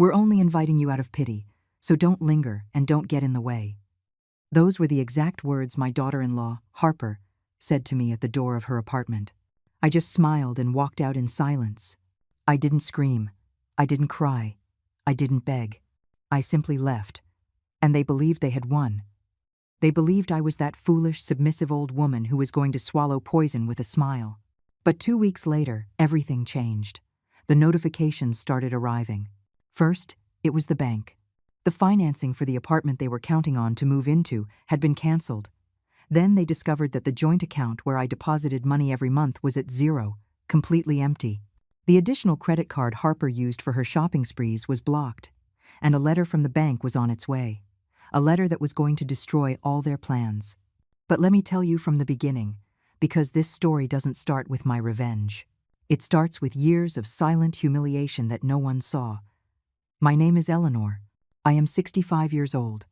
We're only inviting you out of pity, so don't linger and don't get in the way." Those were the exact words my daughter-in-law, Harper, said to me at the door of her apartment. I just smiled and walked out in silence. I didn't scream. I didn't cry. I didn't beg. I simply left. And they believed they had won. They believed I was that foolish, submissive old woman who was going to swallow poison with a smile. But 2 weeks later, everything changed. The notifications started arriving. First, it was the bank. The financing for the apartment they were counting on to move into had been canceled. Then they discovered that the joint account where I deposited money every month was at zero, completely empty. The additional credit card Harper used for her shopping sprees was blocked, and a letter from the bank was on its way. A letter that was going to destroy all their plans. But let me tell you from the beginning, because this story doesn't start with my revenge. It starts with years of silent humiliation that no one saw. My name is Eleanor. I am 65 years old.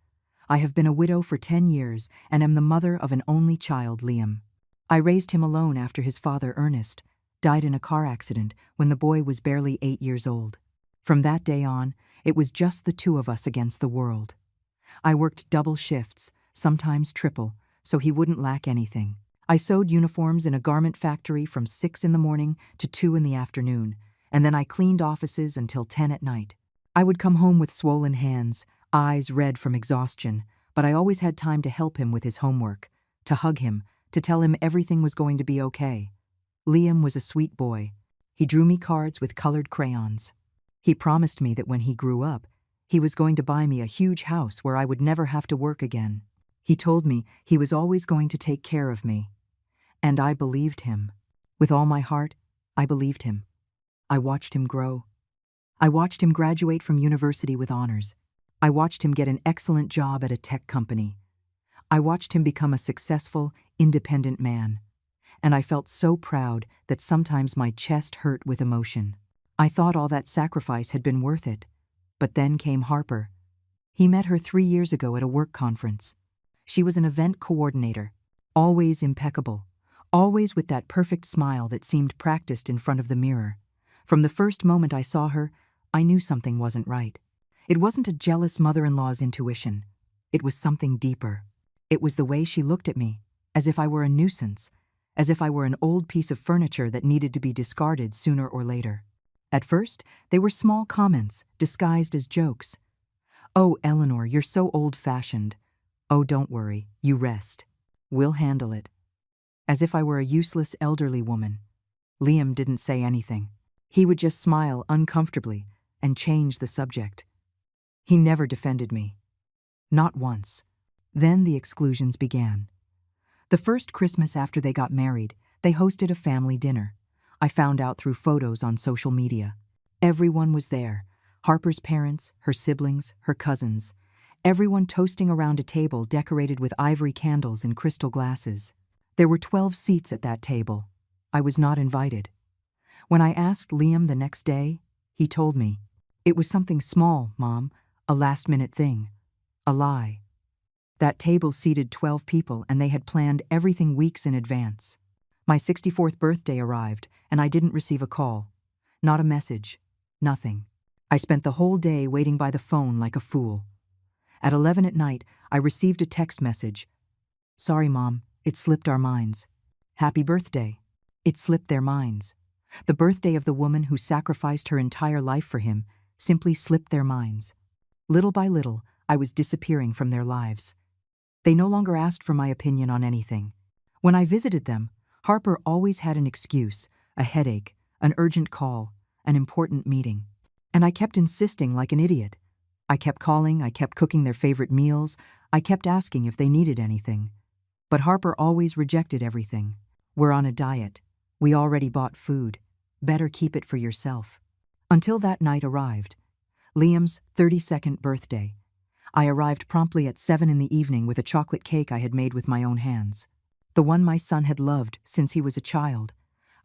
I have been a widow for 10 years and am the mother of an only child, Liam. I raised him alone after his father, Ernest, died in a car accident when the boy was barely 8 years old. From that day on, it was just the two of us against the world. I worked double shifts, sometimes triple, so he wouldn't lack anything. I sewed uniforms in a garment factory from 6 in the morning to 2 in the afternoon, and then I cleaned offices until 10 at night. I would come home with swollen hands, eyes red from exhaustion, but I always had time to help him with his homework, to hug him, to tell him everything was going to be okay. Liam was a sweet boy. He drew me cards with colored crayons. He promised me that when he grew up, he was going to buy me a huge house where I would never have to work again. He told me he was always going to take care of me. And I believed him. With all my heart, I believed him. I watched him grow. I watched him graduate from university with honors. I watched him get an excellent job at a tech company. I watched him become a successful, independent man. And I felt so proud that sometimes my chest hurt with emotion. I thought all that sacrifice had been worth it. But then came Harper. He met her 3 years ago at a work conference. She was an event coordinator, always impeccable, always with that perfect smile that seemed practiced in front of the mirror. From the first moment I saw her, I knew something wasn't right. It wasn't a jealous mother-in-law's intuition. It was something deeper. It was the way she looked at me, as if I were a nuisance, as if I were an old piece of furniture that needed to be discarded sooner or later. At first, they were small comments, disguised as jokes. "Oh, Eleanor, you're so old-fashioned. Oh, don't worry, you rest. We'll handle it." As if I were a useless elderly woman. Liam didn't say anything. He would just smile uncomfortably and change the subject. He never defended me. Not once. Then the exclusions began. The first Christmas after they got married, they hosted a family dinner. I found out through photos on social media. Everyone was there. Harper's parents, her siblings, her cousins. Everyone toasting around a table decorated with ivory candles and crystal glasses. There were 12 seats at that table. I was not invited. When I asked Liam the next day, he told me, "It was something small, Mom, a last-minute thing. A lie." That table seated 12 people and they had planned everything weeks in advance. My 64th birthday arrived and I didn't receive a call. Not a message. Nothing. I spent the whole day waiting by the phone like a fool. At 11 at night, I received a text message. "Sorry, Mom, it slipped our minds." Happy birthday. It slipped their minds. The birthday of the woman who sacrificed her entire life for him simply slipped their minds. Little by little, I was disappearing from their lives. They no longer asked for my opinion on anything. When I visited them, Harper always had an excuse, a headache, an urgent call, an important meeting. And I kept insisting like an idiot. I kept calling, I kept cooking their favorite meals, I kept asking if they needed anything. But Harper always rejected everything. "We're on a diet. We already bought food. Better keep it for yourself." Until that night arrived. Liam's 32nd birthday. I arrived promptly at 7 in the evening with a chocolate cake I had made with my own hands. The one my son had loved since he was a child.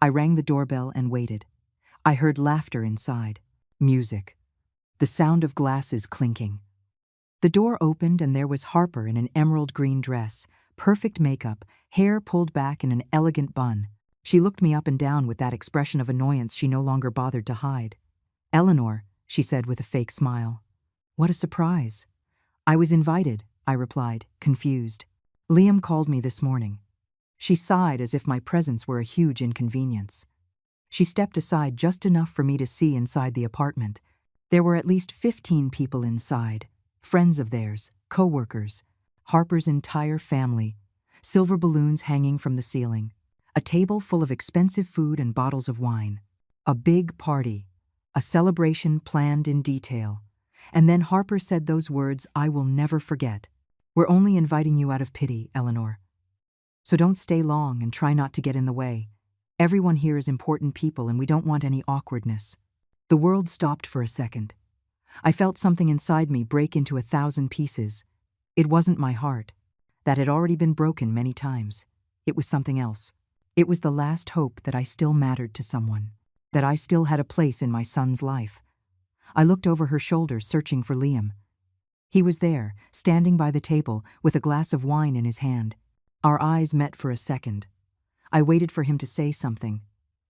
I rang the doorbell and waited. I heard laughter inside. Music. The sound of glasses clinking. The door opened and there was Harper in an emerald green dress, perfect makeup, hair pulled back in an elegant bun. She looked me up and down with that expression of annoyance she no longer bothered to hide. "Eleanor," she said with a fake smile. What a surprise. I was invited, I replied, confused. Liam called me this morning. She sighed as if my presence were a huge inconvenience. She stepped aside just enough for me to see inside the apartment. There were at least 15 people inside, friends of theirs, co-workers, Harper's entire family, silver balloons hanging from the ceiling, a table full of expensive food and bottles of wine. A big party, a celebration planned in detail. And then Harper said those words I will never forget. We're only inviting you out of pity, Eleanor. So don't stay long and try not to get in the way. Everyone here is important people and we don't want any awkwardness. The world stopped for a second. I felt something inside me break into 1,000 pieces. It wasn't my heart. That had already been broken many times. It was something else. It was the last hope that I still mattered to someone, that I still had a place in my son's life. I looked over her shoulder, searching for Liam. He was there, standing by the table, with a glass of wine in his hand. Our eyes met for a second. I waited for him to say something,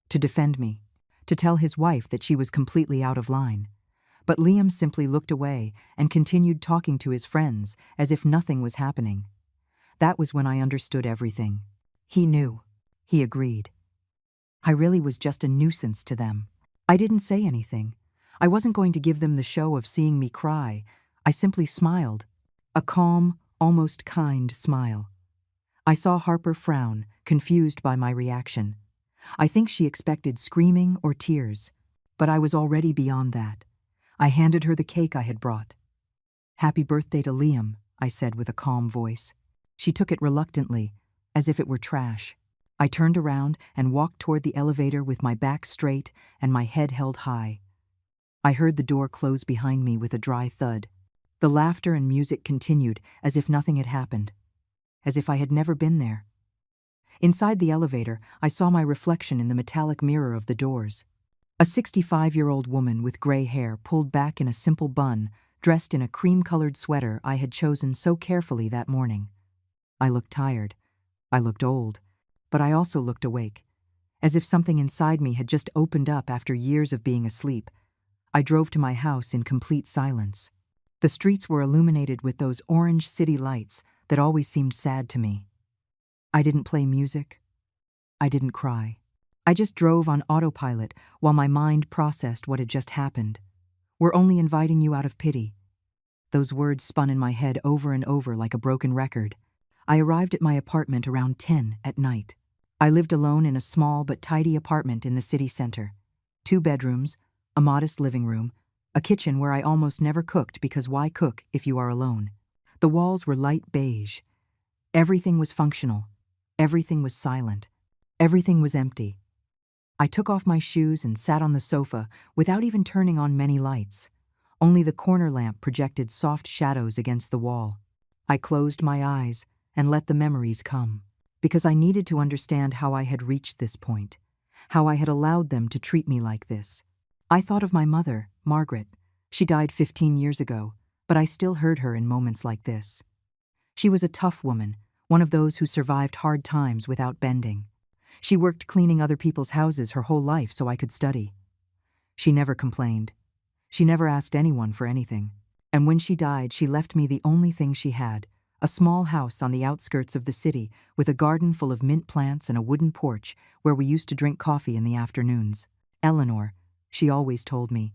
to defend me, to tell his wife that she was completely out of line. But Liam simply looked away and continued talking to his friends as if nothing was happening. That was when I understood everything. He knew. He agreed. I really was just a nuisance to them. I didn't say anything. I wasn't going to give them the show of seeing me cry. I simply smiled. A calm, almost kind smile. I saw Harper frown, confused by my reaction. I think she expected screaming or tears, but I was already beyond that. I handed her the cake I had brought. Happy birthday to Liam, I said with a calm voice. She took it reluctantly, as if it were trash. I turned around and walked toward the elevator with my back straight and my head held high. I heard the door close behind me with a dry thud. The laughter and music continued as if nothing had happened, as if I had never been there. Inside the elevator, I saw my reflection in the metallic mirror of the doors. A 65-year-old woman with gray hair pulled back in a simple bun, dressed in a cream-colored sweater I had chosen so carefully that morning. I looked tired. I looked old. But I also looked awake, as if something inside me had just opened up after years of being asleep. I drove to my house in complete silence. The streets were illuminated with those orange city lights that always seemed sad to me. I didn't play music. I didn't cry. I just drove on autopilot while my mind processed what had just happened. We're only inviting you out of pity. Those words spun in my head over and over like a broken record. I arrived at my apartment around 10 at night. I lived alone in a small but tidy apartment in the city center. 2 bedrooms, a modest living room, a kitchen where I almost never cooked because why cook if you are alone? The walls were light beige. Everything was functional. Everything was silent. Everything was empty. I took off my shoes and sat on the sofa without even turning on many lights. Only the corner lamp projected soft shadows against the wall. I closed my eyes and let the memories come, because I needed to understand how I had reached this point, how I had allowed them to treat me like this. I thought of my mother, Margaret. She died 15 years ago, but I still heard her in moments like this. She was a tough woman, one of those who survived hard times without bending. She worked cleaning other people's houses her whole life so I could study. She never complained. She never asked anyone for anything. And when she died, she left me the only thing she had, a small house on the outskirts of the city with a garden full of mint plants and a wooden porch where we used to drink coffee in the afternoons. Eleanor, she always told me,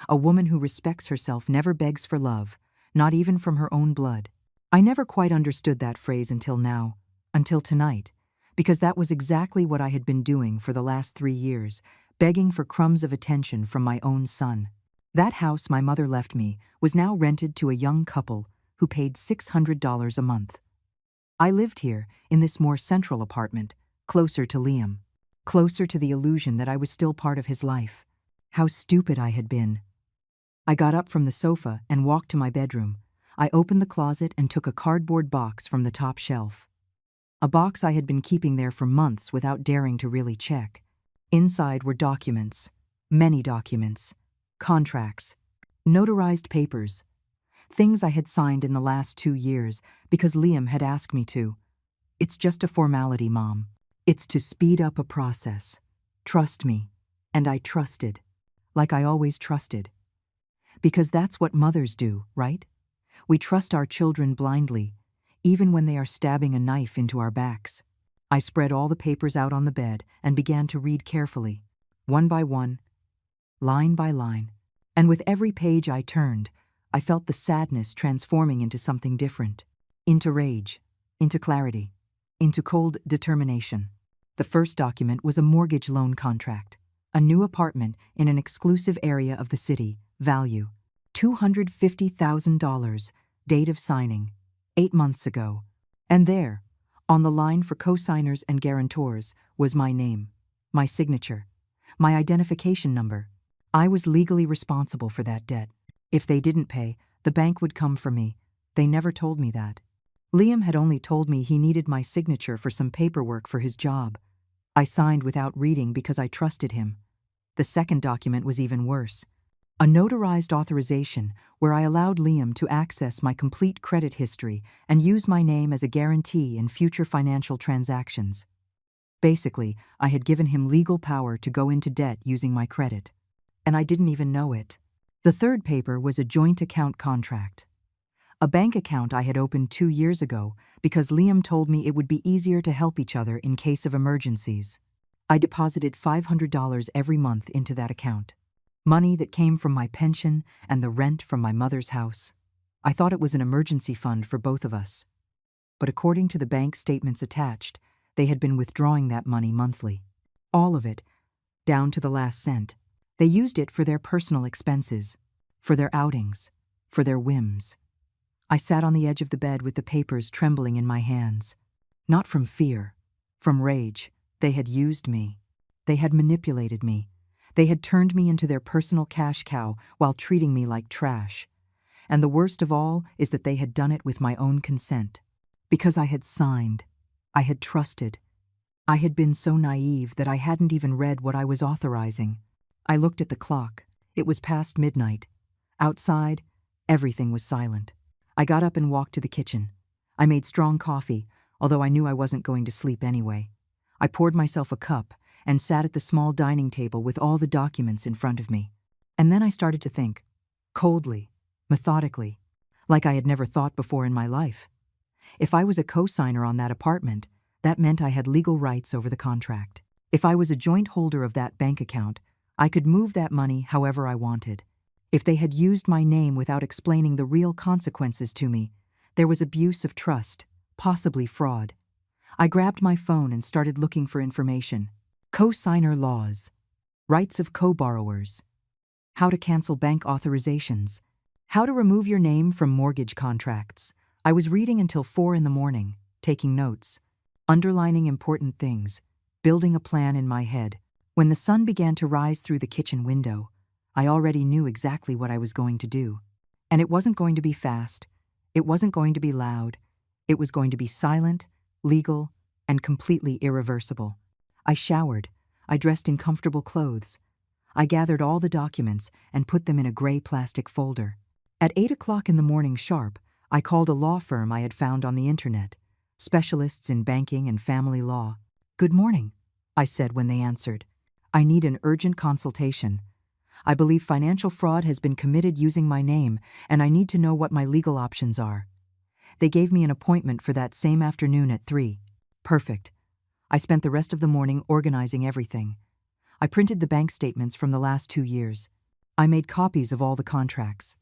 a woman who respects herself never begs for love, not even from her own blood. I never quite understood that phrase until now, until tonight, because that was exactly what I had been doing for the last 3 years, begging for crumbs of attention from my own son. That house my mother left me was now rented to a young couple who paid $600 a month. I lived here, in this more central apartment, closer to Liam, closer to the illusion that I was still part of his life. How stupid I had been. I got up from the sofa and walked to my bedroom. I opened the closet and took a cardboard box from the top shelf. A box I had been keeping there for months without daring to really check. Inside were documents, many documents, contracts, notarized papers, things I had signed in the last 2 years because Liam had asked me to. It's just a formality, Mom. It's to speed up a process. Trust me. And I trusted, like I always trusted. Because that's what mothers do, right? We trust our children blindly, even when they are stabbing a knife into our backs. I spread all the papers out on the bed and began to read carefully, one by one, line by line. And with every page I turned, I felt the sadness transforming into something different. Into rage, into clarity, into cold determination. The first document was a mortgage loan contract. A new apartment in an exclusive area of the city, value $250,000, date of signing, 8 months ago. And there, on the line for co-signers and guarantors, was my name, my signature, my identification number. I was legally responsible for that debt. If they didn't pay, the bank would come for me. They never told me that. Liam had only told me he needed my signature for some paperwork for his job. I signed without reading because I trusted him. The second document was even worse. A notarized authorization where I allowed Liam to access my complete credit history and use my name as a guarantee in future financial transactions. Basically, I had given him legal power to go into debt using my credit. And I didn't even know it. The third paper was a joint account contract. A bank account I had opened 2 years ago because Liam told me it would be easier to help each other in case of emergencies. I deposited $500 every month into that account. Money that came from my pension and the rent from my mother's house. I thought it was an emergency fund for both of us. But according to the bank statements attached, they had been withdrawing that money monthly. All of it, down to the last cent. They used it for their personal expenses, for their outings, for their whims. I sat on the edge of the bed with the papers trembling in my hands. Not from fear, from rage. They had used me. They had manipulated me. They had turned me into their personal cash cow while treating me like trash. And the worst of all is that they had done it with my own consent. Because I had signed. I had trusted. I had been so naive that I hadn't even read what I was authorizing. I looked at the clock. It was past midnight. Outside, everything was silent. I got up and walked to the kitchen. I made strong coffee, although I knew I wasn't going to sleep anyway. I poured myself a cup and sat at the small dining table with all the documents in front of me. And then I started to think, coldly, methodically, like I had never thought before in my life. If I was a co-signer on that apartment, that meant I had legal rights over the contract. If I was a joint holder of that bank account, I could move that money however I wanted. If they had used my name without explaining the real consequences to me, there was abuse of trust, possibly fraud. I grabbed my phone and started looking for information. Co-signer laws, rights of co-borrowers, how to cancel bank authorizations, how to remove your name from mortgage contracts. I was reading until 4 a.m, taking notes, underlining important things, building a plan in my head. When the sun began to rise through the kitchen window, I already knew exactly what I was going to do. And it wasn't going to be fast. It wasn't going to be loud. It was going to be silent, legal, and completely irreversible. I showered. I dressed in comfortable clothes. I gathered all the documents and put them in a gray plastic folder. At 8 o'clock in the morning sharp, I called a law firm I had found on the internet, specialists in banking and family law. "Good morning," I said when they answered. "I need an urgent consultation. I believe financial fraud has been committed using my name, and I need to know what my legal options are." They gave me an appointment for that same afternoon at 3. Perfect. I spent the rest of the morning organizing everything. I printed the bank statements from the last 2 years. I made copies of all the contracts.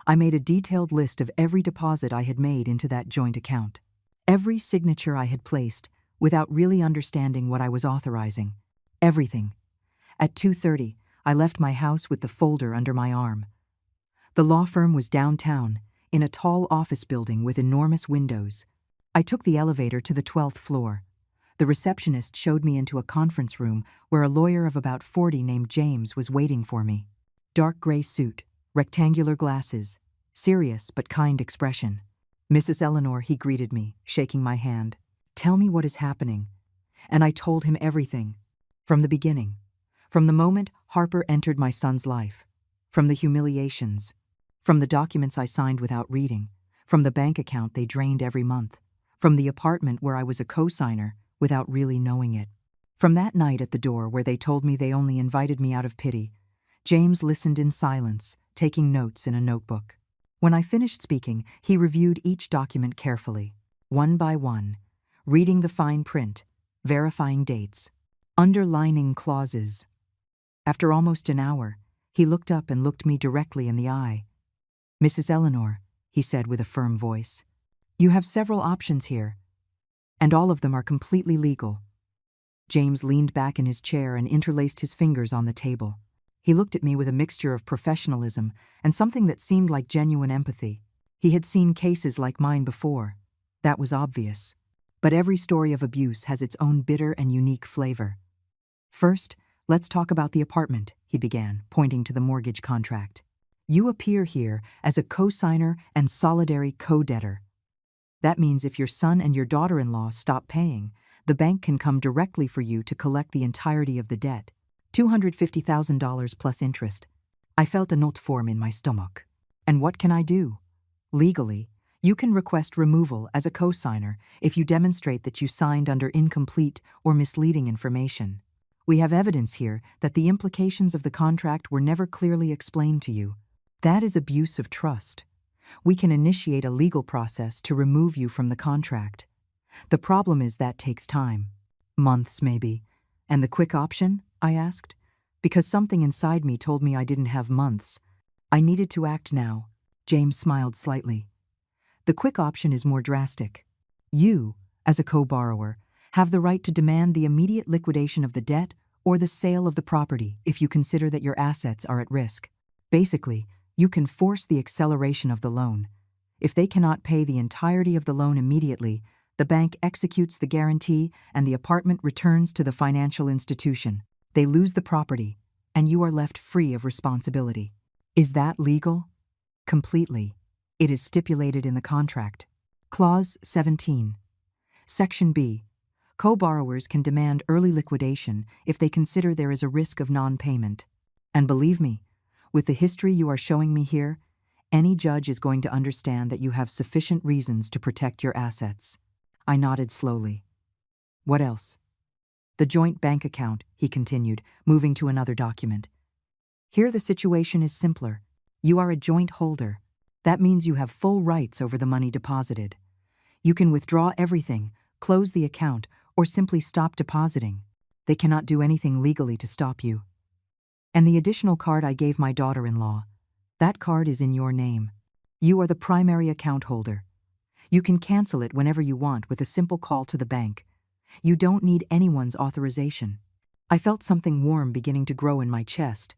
I made a detailed list of every deposit I had made into that joint account. Every signature I had placed, without really understanding what I was authorizing. Everything. At 2:30, I left my house with the folder under my arm. The law firm was downtown, in a tall office building with enormous windows. I took the elevator to the 12th floor. The receptionist showed me into a conference room where a lawyer of about 40 named James was waiting for me. Dark gray suit, rectangular glasses, serious but kind expression. "Mrs. Eleanor," he greeted me, shaking my hand. "Tell me what is happening." And I told him everything. From the beginning. From the moment Harper entered my son's life. From the humiliations. From the documents I signed without reading. From the bank account they drained every month. From the apartment where I was a co-signer without really knowing it. From that night at the door where they told me they only invited me out of pity, James listened in silence, taking notes in a notebook. When I finished speaking, he reviewed each document carefully, one by one, reading the fine print, verifying dates, underlining clauses. After almost an hour, he looked up and looked me directly in the eye. "Mrs. Eleanor," he said with a firm voice, "you have several options here, and all of them are completely legal." James leaned back in his chair and interlaced his fingers on the table. He looked at me with a mixture of professionalism and something that seemed like genuine empathy. He had seen cases like mine before. That was obvious. But every story of abuse has its own bitter and unique flavor. "First, let's talk about the apartment," he began, pointing to the mortgage contract. "You appear here as a co-signer and solidary co-debtor. That means if your son and your daughter-in-law stop paying, the bank can come directly for you to collect the entirety of the debt, $250,000 plus interest." I felt a knot form in my stomach. "And what can I do?" "Legally, you can request removal as a co-signer if you demonstrate that you signed under incomplete or misleading information. We have evidence here that the implications of the contract were never clearly explained to you. That is abuse of trust. We can initiate a legal process to remove you from the contract. The problem is that takes time. Months, maybe. And the quick option?" I asked, because something inside me told me I didn't have months. I needed to act now. James smiled slightly. "The quick option is more drastic. You, as a co-borrower, have the right to demand the immediate liquidation of the debt or the sale of the property if you consider that your assets are at risk. Basically, you can force the acceleration of the loan. If they cannot pay the entirety of the loan immediately, the bank executes the guarantee and the apartment returns to the financial institution. They lose the property, and you are left free of responsibility. Is that legal?" "Completely. It is stipulated in the contract. Clause 17. Section B. Co-borrowers can demand early liquidation if they consider there is a risk of non-payment. And believe me, with the history you are showing me here, any judge is going to understand that you have sufficient reasons to protect your assets." I nodded slowly. "What else?" "The joint bank account," he continued, moving to another document. "Here the situation is simpler. You are a joint holder. That means you have full rights over the money deposited. You can withdraw everything, close the account, or simply stop depositing. They cannot do anything legally to stop you. And the additional card I gave my daughter-in-law, that card is in your name. You are the primary account holder. You can cancel it whenever you want with a simple call to the bank. You don't need anyone's authorization." I felt something warm beginning to grow in my chest.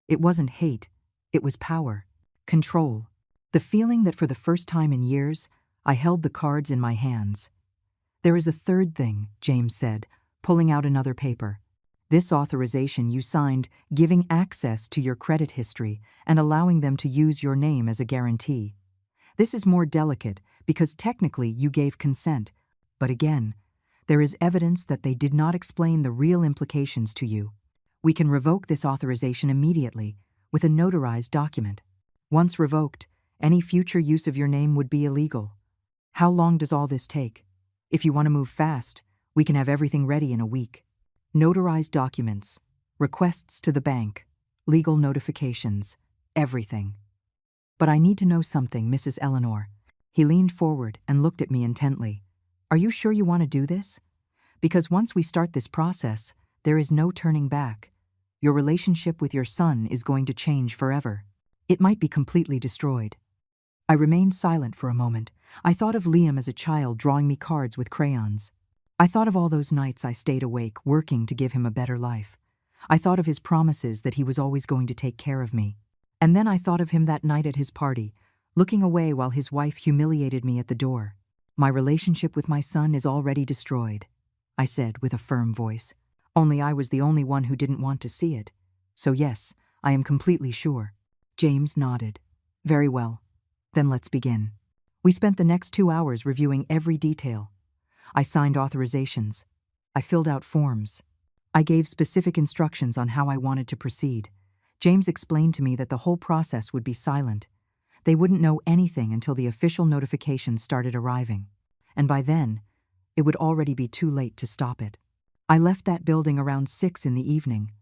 It wasn't hate, it was power, control. The feeling that for the first time in years, I held the cards in my hands. "There is a third thing," James said, pulling out another paper. "This authorization you signed giving access to your credit history and allowing them to use your name as a guarantee. This is more delicate because technically you gave consent, but again, there is evidence that they did not explain the real implications to you. We can revoke this authorization immediately with a notarized document. Once revoked, any future use of your name would be illegal. How long does all this take? If you want to move fast, we can have everything ready in a week. Notarized documents, requests to the bank, legal notifications, everything. But I need to know something, Mrs. Eleanor." He leaned forward and looked at me intently. "Are you sure you want to do this? Because once we start this process, there is no turning back. Your relationship with your son is going to change forever. It might be completely destroyed." I remained silent for a moment. I thought of Liam as a child drawing me cards with crayons. I thought of all those nights I stayed awake working to give him a better life. I thought of his promises that he was always going to take care of me. And then I thought of him that night at his party, looking away while his wife humiliated me at the door. "My relationship with my son is already destroyed," I said with a firm voice. Only I was the only one who didn't want to see it. "So yes, I am completely sure." James nodded. "Very well. Then let's begin." We spent the next 2 hours reviewing every detail. I signed authorizations. I filled out forms. I gave specific instructions on how I wanted to proceed. James explained to me that the whole process would be silent. They wouldn't know anything until the official notifications started arriving. And by then, it would already be too late to stop it. I left that building around 6 in the evening.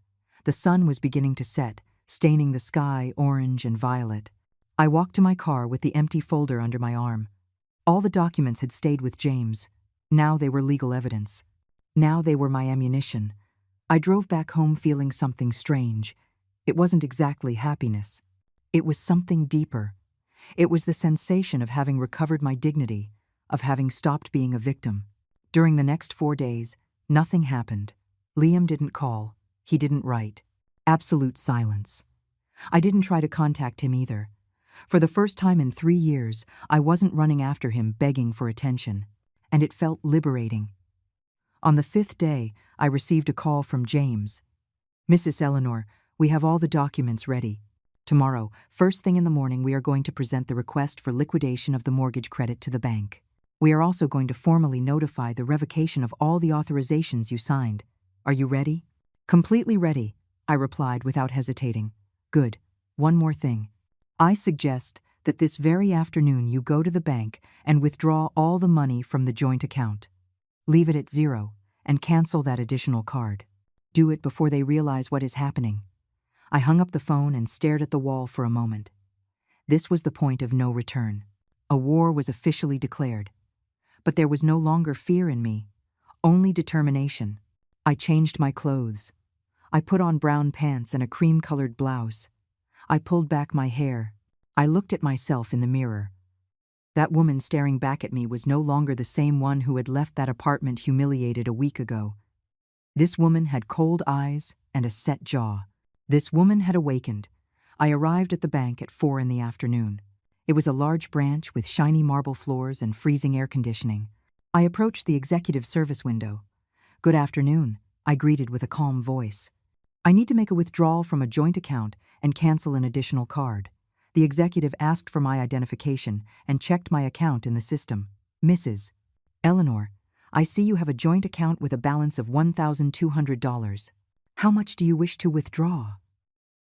The sun was beginning to set, staining the sky orange and violet. I walked to my car with the empty folder under my arm. All the documents had stayed with James. Now they were legal evidence. Now they were my ammunition. I drove back home feeling something strange. It wasn't exactly happiness. It was something deeper. It was the sensation of having recovered my dignity, of having stopped being a victim. During the next 4 days, nothing happened. Liam didn't call. He didn't write. Absolute silence. I didn't try to contact him either. For the first time in 3 years, I wasn't running after him begging for attention, and it felt liberating. On the 5th day, I received a call from James. "Mrs. Eleanor, we have all the documents ready. Tomorrow, first thing in the morning, we are going to present the request for liquidation of the mortgage credit to the bank. We are also going to formally notify the revocation of all the authorizations you signed. Are you ready?" "Completely ready," I replied without hesitating. "Good. One more thing. I suggest that this very afternoon you go to the bank and withdraw all the money from the joint account. Leave it at 0 and cancel that additional card. Do it before they realize what is happening." I hung up the phone and stared at the wall for a moment. This was the point of no return. A war was officially declared. But there was no longer fear in me, only determination. I changed my clothes. I put on brown pants and a cream-colored blouse. I pulled back my hair. I looked at myself in the mirror. That woman staring back at me was no longer the same one who had left that apartment humiliated a week ago. This woman had cold eyes and a set jaw. This woman had awakened. I arrived at the bank at 4 in the afternoon. It was a large branch with shiny marble floors and freezing air conditioning. I approached the executive service window. "Good afternoon," I greeted with a calm voice. "I need to make a withdrawal from a joint account and cancel an additional card." The executive asked for my identification and checked my account in the system. "Mrs. Eleanor, I see you have a joint account with a balance of $1,200. How much do you wish to withdraw?"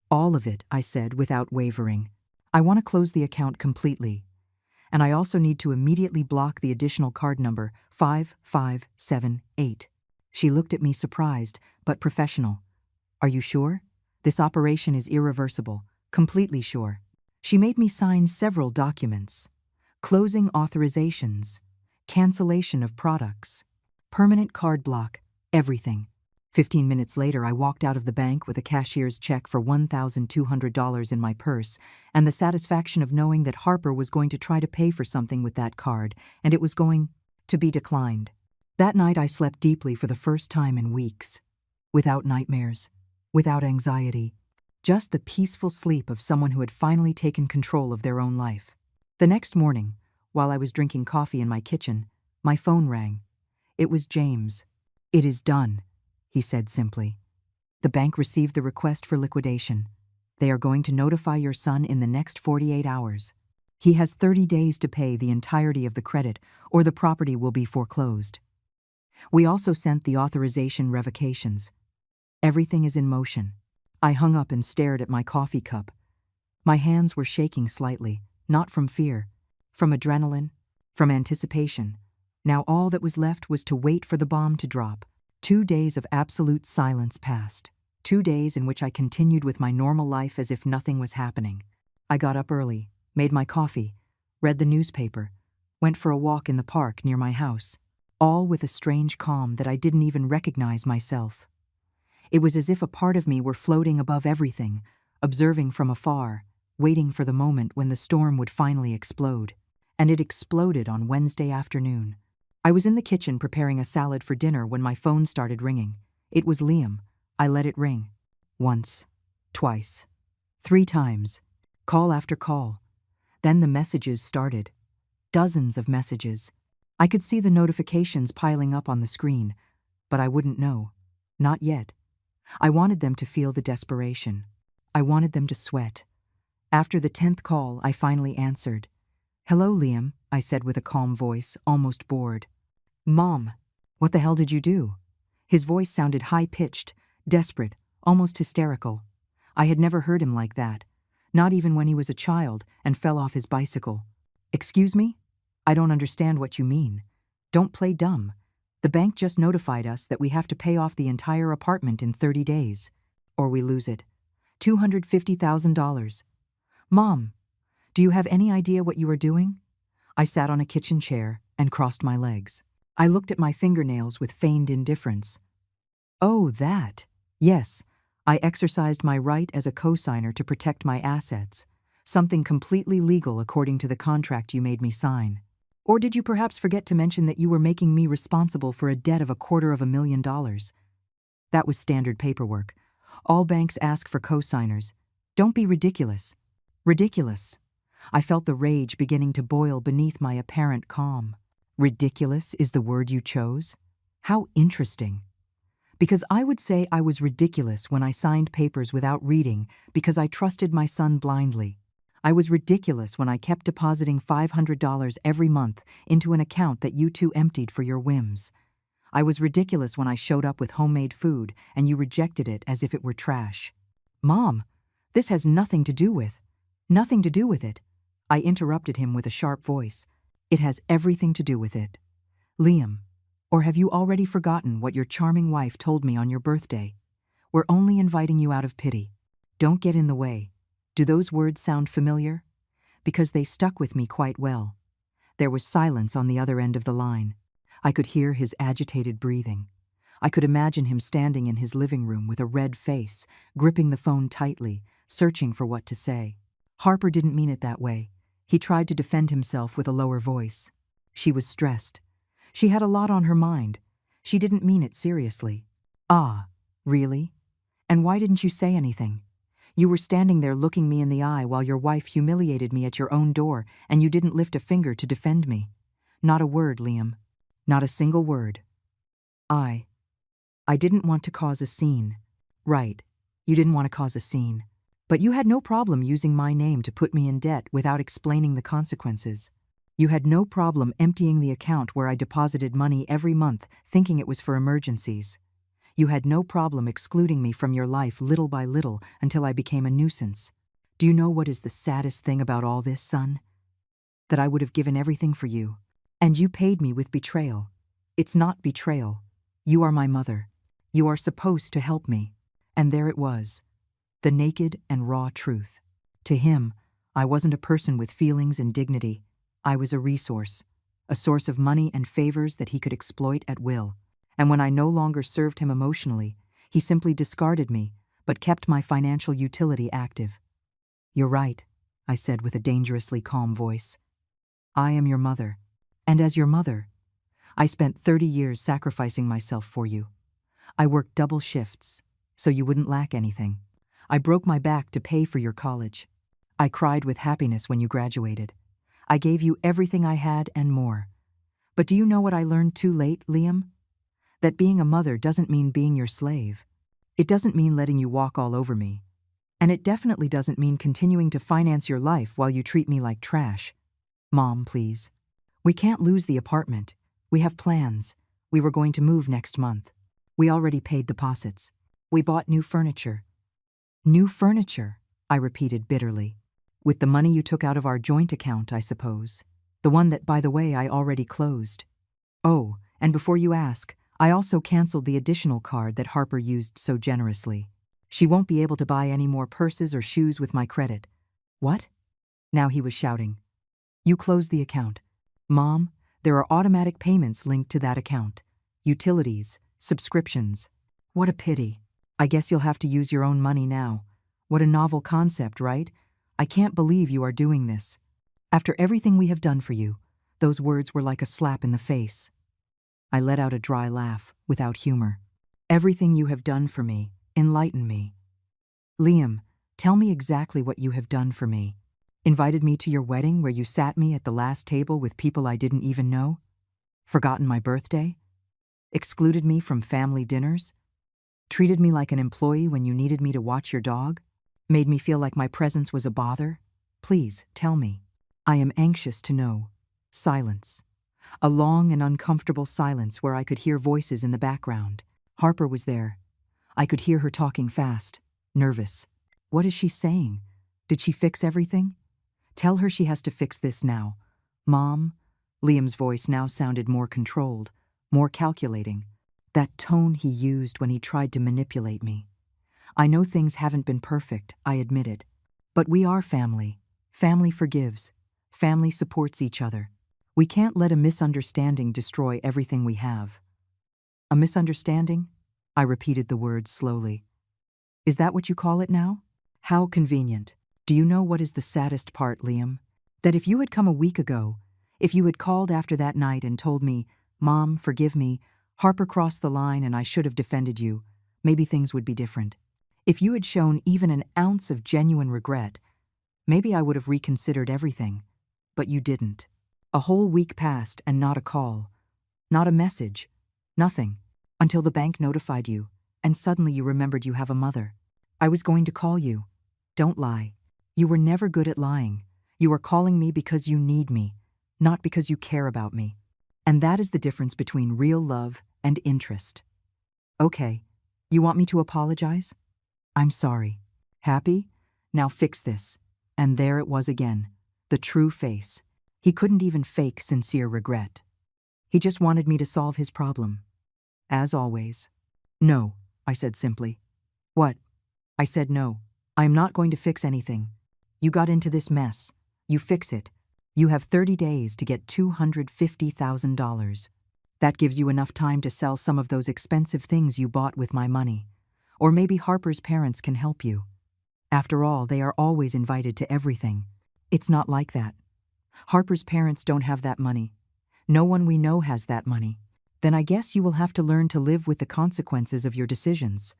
"All of it," I said without wavering. "I want to close the account completely. And I also need to immediately block the additional card number 5578. She looked at me surprised, but professional. "Are you sure? This operation is irreversible. Completely sure." She made me sign several documents. Closing authorizations, cancellation of products, permanent card block, everything. 15 minutes later, I walked out of the bank with a cashier's check for $1,200 in my purse and the satisfaction of knowing that Harper was going to try to pay for something with that card, and it was going to be declined. That night I slept deeply for the first time in weeks. Without nightmares, without anxiety, just the peaceful sleep of someone who had finally taken control of their own life. The next morning, while I was drinking coffee in my kitchen, my phone rang. It was James. "It is done," he said simply. "The bank received the request for liquidation. They are going to notify your son in the next 48 hours. He has 30 days to pay the entirety of the credit, or the property will be foreclosed. We also sent the authorization revocations. Everything is in motion." I hung up and stared at my coffee cup. My hands were shaking slightly, not from fear, from adrenaline, from anticipation. Now all that was left was to wait for the bomb to drop. 2 days of absolute silence passed. 2 days in which I continued with my normal life as if nothing was happening. I got up early, made my coffee, read the newspaper, went for a walk in the park near my house, all with a strange calm that I didn't even recognize myself. It was as if a part of me were floating above everything, observing from afar, waiting for the moment when the storm would finally explode. And it exploded on Wednesday afternoon. I was in the kitchen preparing a salad for dinner when my phone started ringing. It was Liam. I let it ring. Once, twice, 3 times, call after call. Then the messages started. Dozens of messages. I could see the notifications piling up on the screen, but I wouldn't know. Not yet. I wanted them to feel the desperation. I wanted them to sweat. After the 10th call, I finally answered. "Hello, Liam," I said with a calm voice, almost bored. "Mom, what the hell did you do?" His voice sounded high-pitched, desperate, almost hysterical. I had never heard him like that, not even when he was a child and fell off his bicycle. "Excuse me? I don't understand what you mean. Don't play dumb. The bank just notified us that we have to pay off the entire apartment in 30 days, or we lose it. $250,000. Mom, do you have any idea what you are doing? I sat on a kitchen chair and crossed my legs. I looked at my fingernails with feigned indifference. Oh, that. Yes, I exercised my right as a co-signer to protect my assets, something completely legal according to the contract you made me sign. Or did you perhaps forget to mention that you were making me responsible for a debt of $250,000? That was standard paperwork. All banks ask for co-signers. Don't be ridiculous. Ridiculous. I felt the rage beginning to boil beneath my apparent calm. Ridiculous is the word you chose? How interesting. Because I would say I was ridiculous when I signed papers without reading because I trusted my son blindly. I was ridiculous when I kept depositing $500 every month into an account that you two emptied for your whims. I was ridiculous when I showed up with homemade food and you rejected it as if it were trash. Mom, this has nothing to do with it. I interrupted him with a sharp voice. It has everything to do with it. Liam, or have you already forgotten what your charming wife told me on your birthday? We're only inviting you out of pity. Don't get in the way. Do those words sound familiar? Because they stuck with me quite well. There was silence on the other end of the line. I could hear his agitated breathing. I could imagine him standing in his living room with a red face, gripping the phone tightly, searching for what to say. Harper didn't mean it that way. He tried to defend himself with a lower voice. She was stressed. She had a lot on her mind. She didn't mean it seriously. Ah, really? And why didn't you say anything? You were standing there looking me in the eye while your wife humiliated me at your own door, and you didn't lift a finger to defend me. Not a word, Liam. Not a single word. I didn't want to cause a scene. Right, you didn't want to cause a scene. But you had no problem using my name to put me in debt without explaining the consequences. You had no problem emptying the account where I deposited money every month, thinking it was for emergencies. You had no problem excluding me from your life little by little until I became a nuisance. Do you know what is the saddest thing about all this, son? That I would have given everything for you. And you paid me with betrayal. It's not betrayal. You are my mother. You are supposed to help me. And there it was. The naked and raw truth. To him, I wasn't a person with feelings and dignity. I was a resource. A source of money and favors that he could exploit at will. And when I no longer served him emotionally, he simply discarded me, but kept my financial utility active. You're right, I said with a dangerously calm voice. I am your mother. And as your mother, I spent 30 years sacrificing myself for you. I worked double shifts, so you wouldn't lack anything. I broke my back to pay for your college. I cried with happiness when you graduated. I gave you everything I had and more. But do you know what I learned too late, Liam? That being a mother doesn't mean being your slave. It doesn't mean letting you walk all over me. And it definitely doesn't mean continuing to finance your life while you treat me like trash. Mom, please. We can't lose the apartment. We have plans. We were going to move next month. We already paid deposits. We bought new furniture. New furniture, I repeated bitterly. With the money you took out of our joint account, I suppose. The one that, by the way, I already closed. Oh, and before you ask, I also canceled the additional card that Harper used so generously. She won't be able to buy any more purses or shoes with my credit. What? Now he was shouting. You closed the account. Mom, there are automatic payments linked to that account. Utilities, subscriptions. What a pity. I guess you'll have to use your own money now. What a novel concept, right? I can't believe you are doing this. After everything we have done for you, those words were like a slap in the face. I let out a dry laugh, without humor. Everything you have done for me, enlighten me. Liam, tell me exactly what you have done for me. Invited me to your wedding where you sat me at the last table with people I didn't even know? Forgotten my birthday? Excluded me from family dinners? Treated me like an employee when you needed me to watch your dog? Made me feel like my presence was a bother? Please, tell me. I am anxious to know. Silence. A long and uncomfortable silence where I could hear voices in the background. Harper was there. I could hear her talking fast, nervous. What is she saying? Did she fix everything? Tell her she has to fix this now. Mom? Liam's voice now sounded more controlled, more calculating. That tone he used when he tried to manipulate me. I know things haven't been perfect, I admit it. But we are family. Family forgives. Family supports each other. We can't let a misunderstanding destroy everything we have. A misunderstanding? I repeated the words slowly. Is that what you call it now? How convenient. Do you know what is the saddest part, Liam? That if you had come a week ago, if you had called after that night and told me, "Mom, forgive me, Harper crossed the line and I should have defended you," maybe things would be different. If you had shown even an ounce of genuine regret, maybe I would have reconsidered everything. But you didn't. A whole week passed and not a call, not a message, nothing, until the bank notified you, and suddenly you remembered you have a mother. I was going to call you. Don't lie. You were never good at lying. You are calling me because you need me, not because you care about me. And that is the difference between real love and interest. Okay, you want me to apologize? I'm sorry. Happy? Now fix this. And there it was again, the true face. He couldn't even fake sincere regret. He just wanted me to solve his problem. As always. No, I said simply. What? I said no. I am not going to fix anything. You got into this mess. You fix it. You have 30 days to get $250,000. That gives you enough time to sell some of those expensive things you bought with my money. Or maybe Harper's parents can help you. After all, they are always invited to everything. It's not like that. Harper's parents don't have that money. No one we know has that money. Then I guess you will have to learn to live with the consequences of your decisions.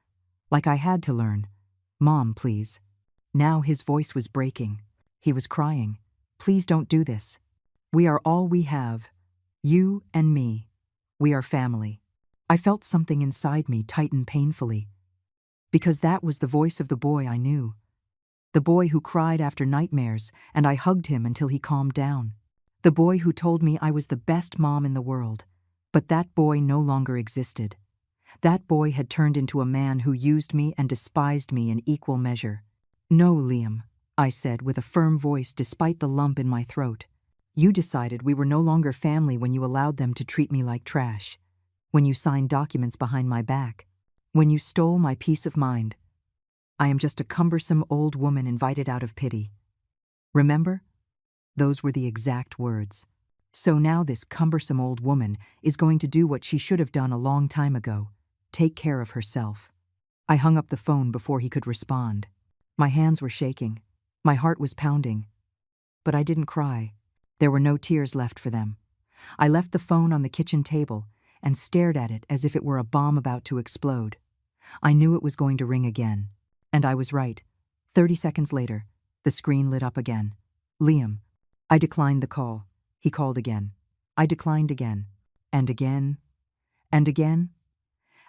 Like I had to learn. Mom, please. Now his voice was breaking. He was crying. Please don't do this. We are all we have. You and me. We are family. I felt something inside me tighten painfully. Because that was the voice of the boy I knew. The boy who cried after nightmares, and I hugged him until he calmed down. The boy who told me I was the best mom in the world. But that boy no longer existed. That boy had turned into a man who used me and despised me in equal measure. No, Liam, I said with a firm voice despite the lump in my throat. You decided we were no longer family when you allowed them to treat me like trash. When you signed documents behind my back. When you stole my peace of mind. I am just a cumbersome old woman invited out of pity. Remember? Those were the exact words. So now this cumbersome old woman is going to do what she should have done a long time ago. Take care of herself. I hung up the phone before he could respond. My hands were shaking. My heart was pounding. But I didn't cry. There were no tears left for them. I left the phone on the kitchen table and stared at it as if it were a bomb about to explode. I knew it was going to ring again. And I was right. 30 seconds later, the screen lit up again. Liam. I declined the call. He called again. I declined again. And again. And again.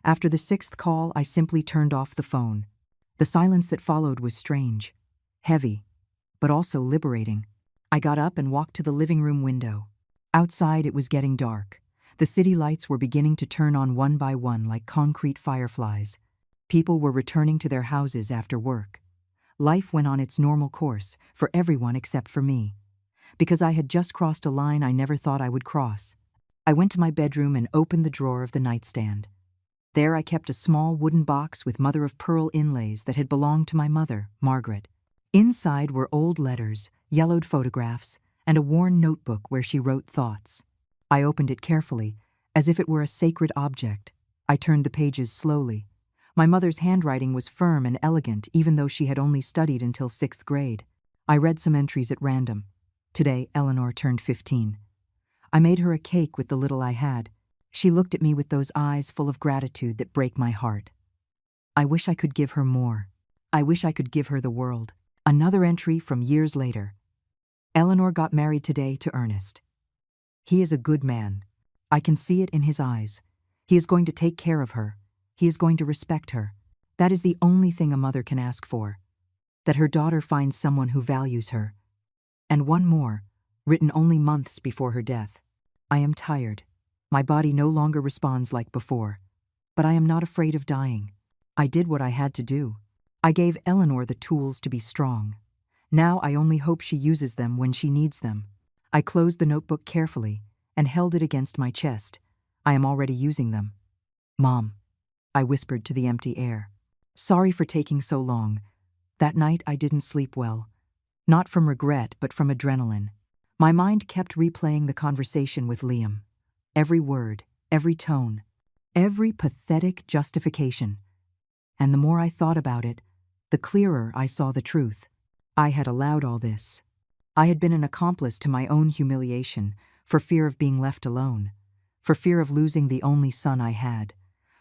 After the 6th call, I simply turned off the phone. The silence that followed was strange, heavy, but also liberating. I got up and walked to the living room window. Outside, it was getting dark. The city lights were beginning to turn on one by one like concrete fireflies. People were returning to their houses after work. Life went on its normal course, for everyone except for me. Because I had just crossed a line I never thought I would cross. I went to my bedroom and opened the drawer of the nightstand. There I kept a small wooden box with mother-of-pearl inlays that had belonged to my mother, Margaret. Inside were old letters, yellowed photographs, and a worn notebook where she wrote thoughts. I opened it carefully, as if it were a sacred object. I turned the pages slowly. My mother's handwriting was firm and elegant, even though she had only studied until 6th grade. I read some entries at random. Today, Eleanor turned 15. I made her a cake with the little I had. She looked at me with those eyes full of gratitude that break my heart. I wish I could give her more. I wish I could give her the world. Another entry from years later. Eleanor got married today to Ernest. He is a good man. I can see it in his eyes. He is going to take care of her. He is going to respect her. That is the only thing a mother can ask for. That her daughter finds someone who values her. And one more, written only months before her death. I am tired. My body no longer responds like before. But I am not afraid of dying. I did what I had to do. I gave Eleanor the tools to be strong. Now I only hope she uses them when she needs them. I closed the notebook carefully and held it against my chest. I am already using them. Mom, I whispered to the empty air. Sorry for taking so long. That night I didn't sleep well. Not from regret, but from adrenaline. My mind kept replaying the conversation with Liam. Every word, every tone, every pathetic justification. And the more I thought about it, the clearer I saw the truth. I had allowed all this. I had been an accomplice to my own humiliation, for fear of being left alone, for fear of losing the only son I had.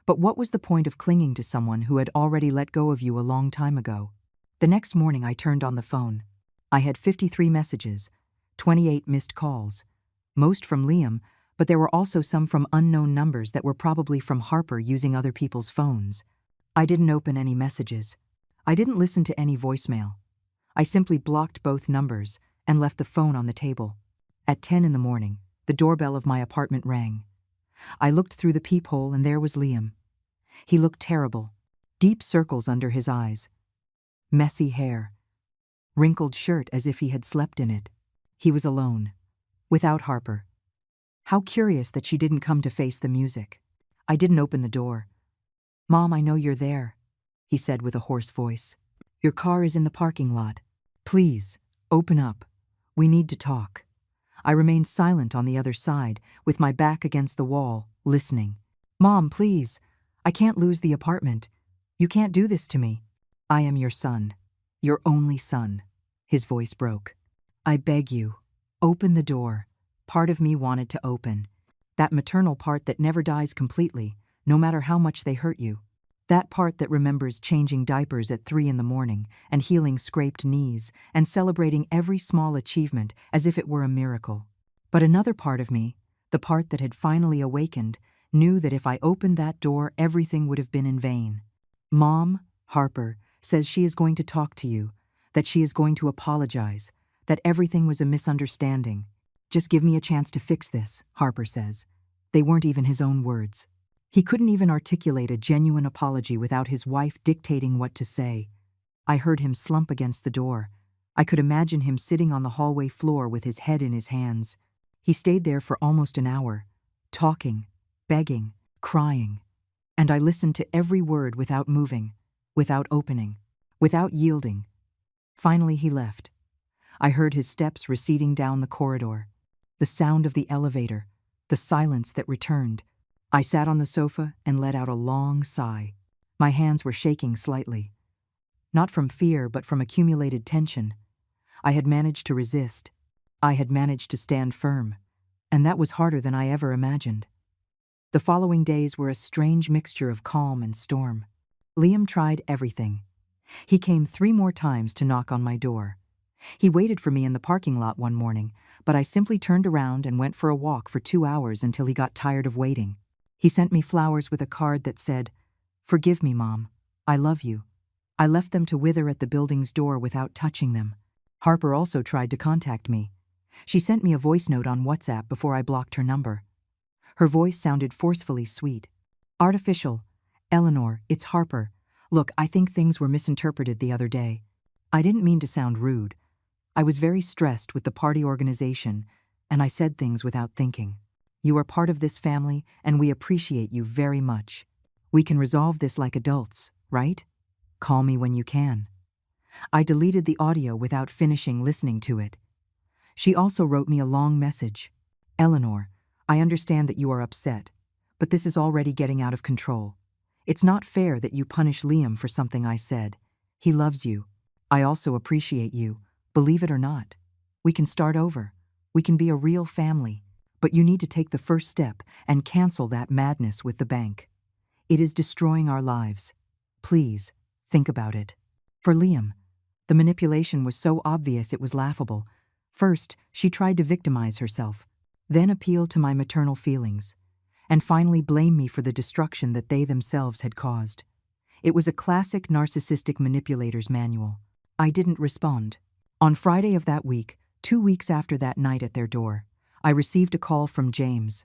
But what was the point of clinging to someone who had already let go of you a long time ago? The next morning I turned on the phone. I had 53 messages, 28 missed calls, most from Liam, but there were also some from unknown numbers that were probably from Harper using other people's phones. I didn't open any messages. I didn't listen to any voicemail. I simply blocked both numbers and left the phone on the table. At 10 in the morning, the doorbell of my apartment rang. I looked through the peephole and there was Liam. He looked terrible, deep circles under his eyes, messy hair, wrinkled shirt as if he had slept in it. He was alone, without Harper. How curious that she didn't come to face the music. I didn't open the door. "Mom, I know you're there," he said with a hoarse voice. "Your car is in the parking lot. Please, open up. We need to talk." I remained silent on the other side, with my back against the wall, listening. "Mom, please. I can't lose the apartment. You can't do this to me. I am your son. Your only son." His voice broke. "I beg you, open the door." Part of me wanted to open. That maternal part that never dies completely, no matter how much they hurt you. That part that remembers changing diapers at 3 in the morning and healing scraped knees and celebrating every small achievement as if it were a miracle. But another part of me, the part that had finally awakened, knew that if I opened that door, everything would have been in vain. "Mom, Harper, says she is going to talk to you, that she is going to apologize, that everything was a misunderstanding. Just give me a chance to fix this," Harper says. They weren't even his own words. He couldn't even articulate a genuine apology without his wife dictating what to say. I heard him slump against the door. I could imagine him sitting on the hallway floor with his head in his hands. He stayed there for almost an hour, talking, begging, crying. And I listened to every word without moving, without opening, without yielding. Finally he left. I heard his steps receding down the corridor, the sound of the elevator, the silence that returned. I sat on the sofa and let out a long sigh. My hands were shaking slightly. Not from fear, but from accumulated tension. I had managed to resist. I had managed to stand firm. And that was harder than I ever imagined. The following days were a strange mixture of calm and storm. Liam tried everything. He came 3 more times to knock on my door. He waited for me in the parking lot one morning, but I simply turned around and went for a walk for 2 hours until he got tired of waiting. He sent me flowers with a card that said, "Forgive me, Mom. I love you." I left them to wither at the building's door without touching them. Harper also tried to contact me. She sent me a voice note on WhatsApp before I blocked her number. Her voice sounded forcefully sweet. "Artificial. Eleanor, it's Harper. Look, I think things were misinterpreted the other day. I didn't mean to sound rude. I was very stressed with the party organization, and I said things without thinking. You are part of this family, and we appreciate you very much. We can resolve this like adults, right? Call me when you can." I deleted the audio without finishing listening to it. She also wrote me a long message. "Eleanor, I understand that you are upset, but this is already getting out of control. It's not fair that you punish Liam for something I said. He loves you. I also appreciate you, believe it or not. We can start over. We can be a real family. But you need to take the first step and cancel that madness with the bank. It is destroying our lives. Please, think about it." For Liam, the manipulation was so obvious it was laughable. First, she tried to victimize herself, then appeal to my maternal feelings, and finally blame me for the destruction that they themselves had caused. It was a classic narcissistic manipulator's manual. I didn't respond. On Friday of that week, 2 weeks after that night at their door, I received a call from James.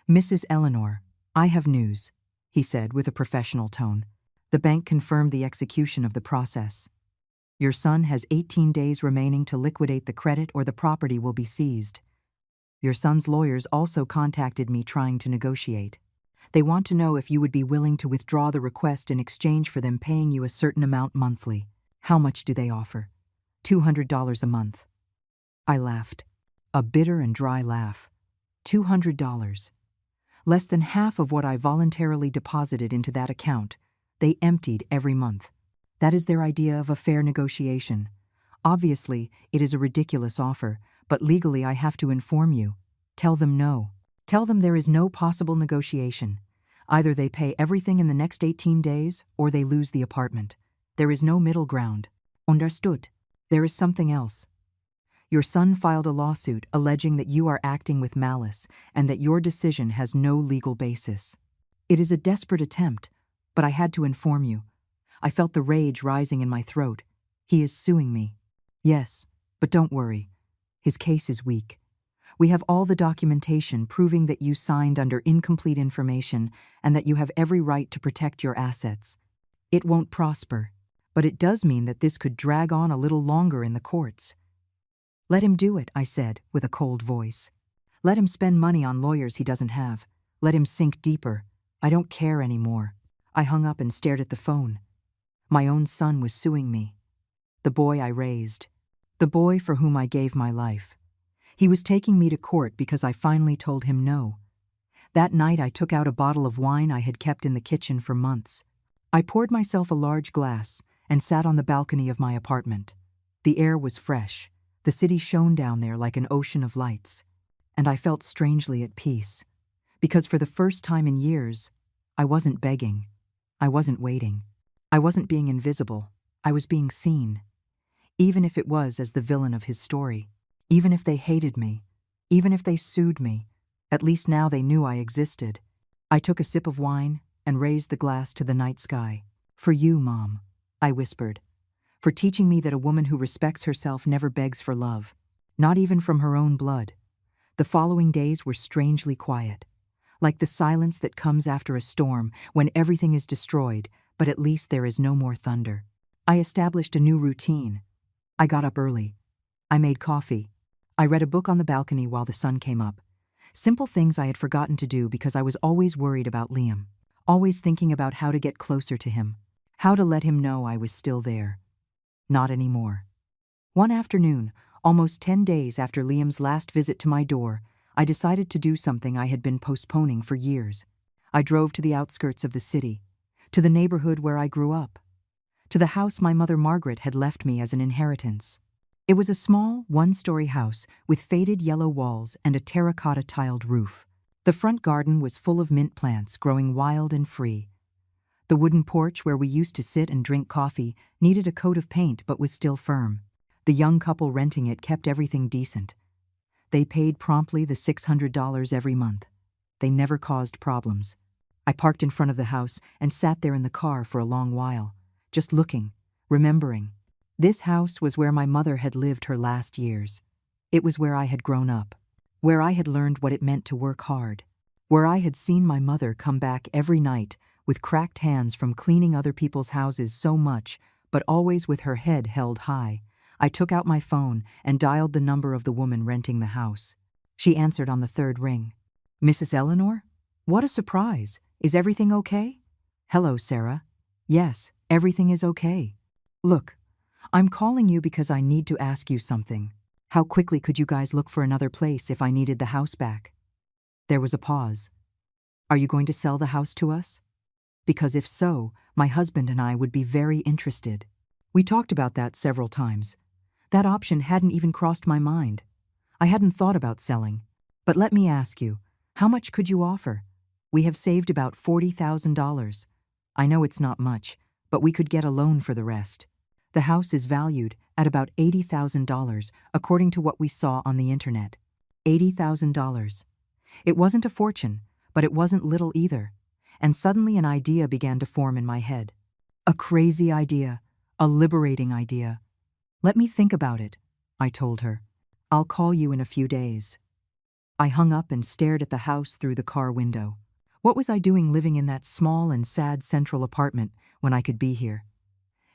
"Mrs. Eleanor, I have news," he said with a professional tone. "The bank confirmed the execution of the process. Your son has 18 days remaining to liquidate the credit or the property will be seized. Your son's lawyers also contacted me trying to negotiate. They want to know if you would be willing to withdraw the request in exchange for them paying you a certain amount monthly. How much do they offer? $200 a month. I laughed. A bitter and dry laugh. $200. Less than half of what I voluntarily deposited into that account. They emptied every month. That is their idea of a fair negotiation. Obviously, it is a ridiculous offer, but legally I have to inform you. Tell them no. Tell them there is no possible negotiation. Either they pay everything in the next 18 days, or they lose the apartment. There is no middle ground. Understood? There is something else. Your son filed a lawsuit alleging that you are acting with malice and that your decision has no legal basis. It is a desperate attempt, but I had to inform you. I felt the rage rising in my throat. He is suing me. Yes, but don't worry. His case is weak. We have all the documentation proving that you signed under incomplete information and that you have every right to protect your assets. It won't prosper, but it does mean that this could drag on a little longer in the courts. Let him do it, I said, with a cold voice. Let him spend money on lawyers he doesn't have. Let him sink deeper. I don't care anymore. I hung up and stared at the phone. My own son was suing me. The boy I raised. The boy for whom I gave my life. He was taking me to court because I finally told him no. That night I took out a bottle of wine I had kept in the kitchen for months. I poured myself a large glass and sat on the balcony of my apartment. The air was fresh. The city shone down there like an ocean of lights. And I felt strangely at peace. Because for the first time in years, I wasn't begging. I wasn't waiting. I wasn't being invisible. I was being seen. Even if it was as the villain of his story. Even if they hated me. Even if they sued me. At least now they knew I existed. I took a sip of wine and raised the glass to the night sky. For you, Mom, I whispered. For teaching me that a woman who respects herself never begs for love. Not even from her own blood. The following days were strangely quiet. Like the silence that comes after a storm when everything is destroyed, but at least there is no more thunder. I established a new routine. I got up early. I made coffee. I read a book on the balcony while the sun came up. Simple things I had forgotten to do because I was always worried about Liam. Always thinking about how to get closer to him. How to let him know I was still there. Not anymore. One afternoon, almost 10 days after Liam's last visit to my door, I decided to do something I had been postponing for years. I drove to the outskirts of the city, to the neighborhood where I grew up, to the house my mother Margaret had left me as an inheritance. It was a small, one-story house with faded yellow walls and a terracotta-tiled roof. The front garden was full of mint plants growing wild and free. The wooden porch where we used to sit and drink coffee needed a coat of paint but was still firm. The young couple renting it kept everything decent. They paid promptly the $600 every month. They never caused problems. I parked in front of the house and sat there in the car for a long while, just looking, remembering. This house was where my mother had lived her last years. It was where I had grown up, where I had learned what it meant to work hard, where I had seen my mother come back every night with cracked hands from cleaning other people's houses so much, but always with her head held high. I took out my phone and dialed the number of the woman renting the house. She answered on the third ring. Mrs. Eleanor? What a surprise. Is everything okay? Hello, Sarah. Yes, everything is okay. Look, I'm calling you because I need to ask you something. How quickly could you guys look for another place if I needed the house back? There was a pause. Are you going to sell the house to us? Because if so, my husband and I would be very interested. We talked about that several times. That option hadn't even crossed my mind. I hadn't thought about selling. But let me ask you, how much could you offer? We have saved about $40,000. I know it's not much, but we could get a loan for the rest. The house is valued at about $80,000, according to what we saw on the internet. $80,000. It wasn't a fortune, but it wasn't little either. And suddenly an idea began to form in my head. A crazy idea, a liberating idea. Let me think about it, I told her. I'll call you in a few days. I hung up and stared at the house through the car window. What was I doing living in that small and sad central apartment when I could be here?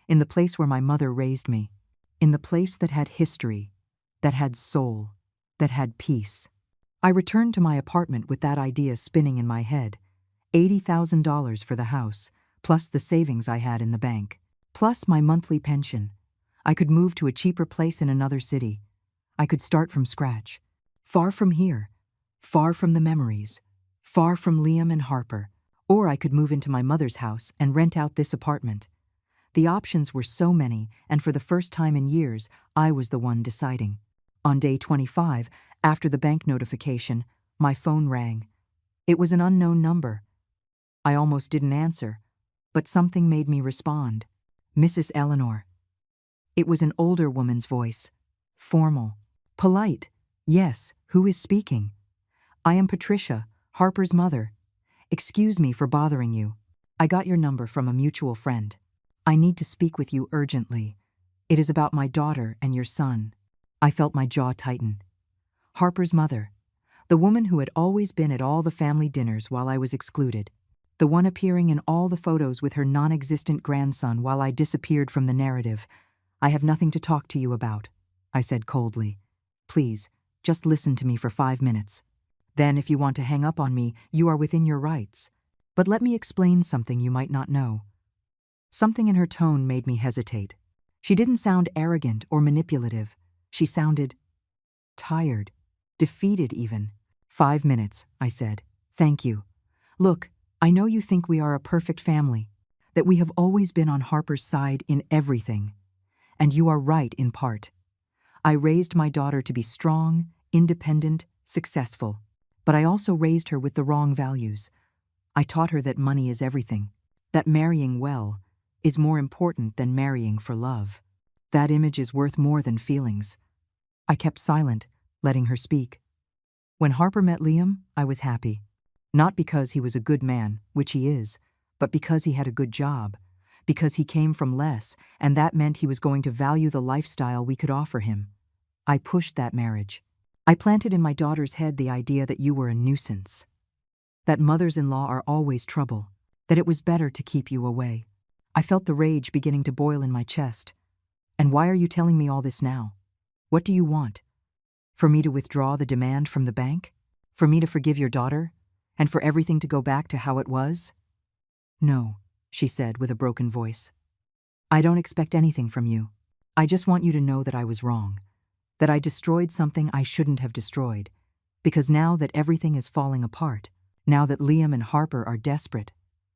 In the place where my mother raised me. In the place that had history, that had soul, that had peace. I returned to my apartment with that idea spinning in my head. $80,000 for the house, plus the savings I had in the bank, plus my monthly pension. I could move to a cheaper place in another city. I could start from scratch. Far from here. Far from the memories. Far from Liam and Harper. Or I could move into my mother's house and rent out this apartment. The options were so many, and for the first time in years, I was the one deciding. On day 25, after the bank notification, my phone rang. It was an unknown number. I almost didn't answer, but something made me respond. Mrs. Eleanor. It was an older woman's voice. Formal. Polite. Yes, who is speaking? I am Patricia, Harper's mother. Excuse me for bothering you. I got your number from a mutual friend. I need to speak with you urgently. It is about my daughter and your son. I felt my jaw tighten. Harper's mother. The woman who had always been at all the family dinners while I was excluded. The one appearing in all the photos with her non-existent grandson while I disappeared from the narrative. I have nothing to talk to you about, I said coldly. Please, just listen to me for 5 minutes. Then, if you want to hang up on me, you are within your rights. But let me explain something you might not know. Something in her tone made me hesitate. She didn't sound arrogant or manipulative. She sounded tired, defeated even. 5 minutes, I said. Thank you. Look, I know you think we are a perfect family, that we have always been on Harper's side in everything. And you are right in part. I raised my daughter to be strong, independent, successful. But I also raised her with the wrong values. I taught her that money is everything, that marrying well is more important than marrying for love. That image is worth more than feelings. I kept silent, letting her speak. When Harper met Liam, I was happy. Not because he was a good man, which he is, but because he had a good job, because he came from less, and that meant he was going to value the lifestyle we could offer him. I pushed that marriage. I planted in my daughter's head the idea that you were a nuisance, that mothers-in-law are always trouble, that it was better to keep you away. I felt the rage beginning to boil in my chest. And why are you telling me all this now? What do you want? For me to withdraw the demand from the bank? For me to forgive your daughter? And for everything to go back to how it was? No, she said with a broken voice. I don't expect anything from you. I just want you to know that I was wrong, that I destroyed something I shouldn't have destroyed, because now that everything is falling apart, now that Liam and Harper are desperate,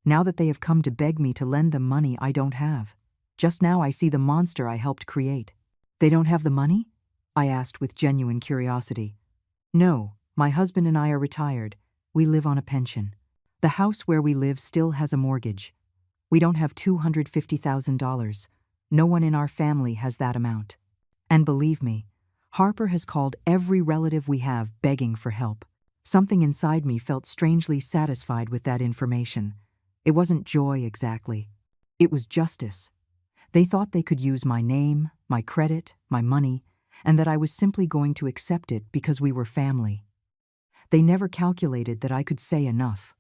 now that they have come to beg me to lend them money I don't have, just now I see the monster I helped create. They don't have the money? I asked with genuine curiosity. No, my husband and I are retired. We live on a pension. The house where we live still has a mortgage. We don't have $250,000. No one in our family has that amount. And believe me, Harper has called every relative we have begging for help. Something inside me felt strangely satisfied with that information. It wasn't joy exactly. It was justice. They thought they could use my name, my credit, my money, and that I was simply going to accept it because we were family. They never calculated that I could say enough.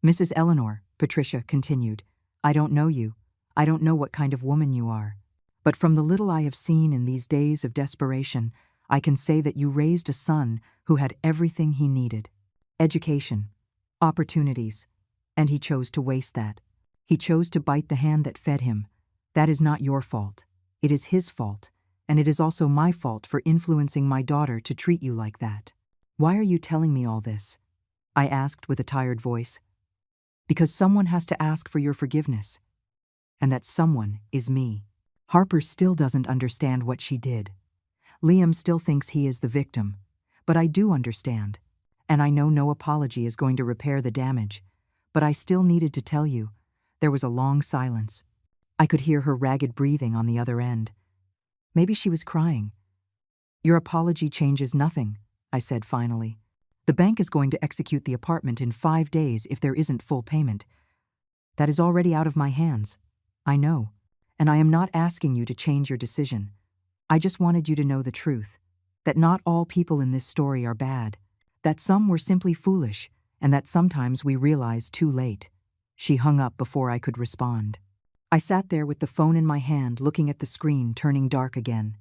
Mrs. Eleanor, Patricia continued, I don't know you. I don't know what kind of woman you are. But from the little I have seen in these days of desperation, I can say that you raised a son who had everything he needed. Education, opportunities, and he chose to waste that. He chose to bite the hand that fed him. That is not your fault. It is his fault, and it is also my fault for influencing my daughter to treat you like that. Why are you telling me all this? I asked with a tired voice. Because someone has to ask for your forgiveness. And that someone is me. Harper still doesn't understand what she did. Liam still thinks he is the victim. But I do understand. And I know no apology is going to repair the damage. But I still needed to tell you. There was a long silence. I could hear her ragged breathing on the other end. Maybe she was crying. Your apology changes nothing, I said finally. The bank is going to execute the apartment in 5 days if there isn't full payment. That is already out of my hands. I know. And I am not asking you to change your decision. I just wanted you to know the truth. That not all people in this story are bad. That some were simply foolish, and that sometimes we realize too late. She hung up before I could respond. I sat there with the phone in my hand, looking at the screen turning dark again.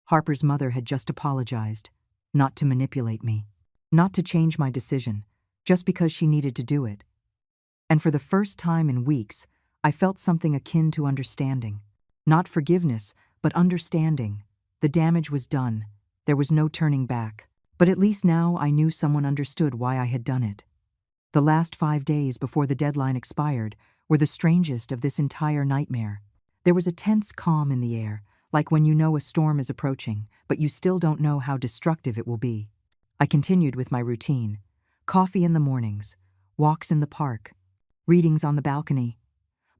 Harper's mother had just apologized, not to manipulate me, not to change my decision, just because she needed to do it. And for the first time in weeks, I felt something akin to understanding. Not forgiveness, but understanding. The damage was done. There was no turning back. But at least now I knew someone understood why I had done it. The last 5 days before the deadline expired were the strangest of this entire nightmare. There was a tense calm in the air, like when you know a storm is approaching, but you still don't know how destructive it will be. I continued with my routine. Coffee in the mornings, walks in the park, readings on the balcony,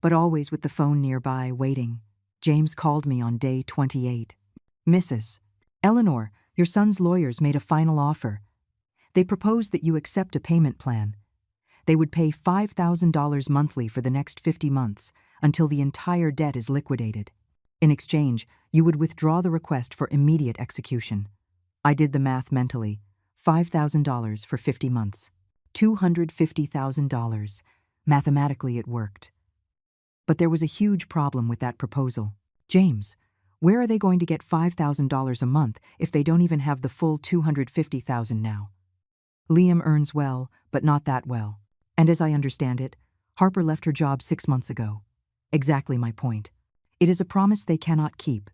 but always with the phone nearby, waiting. James called me on day 28. "Mrs. Eleanor, your son's lawyers made a final offer. They proposed that you accept a payment plan. They would pay $5,000 monthly for the next 50 months until the entire debt is liquidated. In exchange, you would withdraw the request for immediate execution." I did the math mentally. $5,000 for 50 months. $250,000. Mathematically, it worked. But there was a huge problem with that proposal. "James, where are they going to get $5,000 a month if they don't even have the full $250,000 now? Liam earns well, but not that well. And as I understand it, Harper left her job 6 months ago. Exactly my point. It is a promise they cannot keep.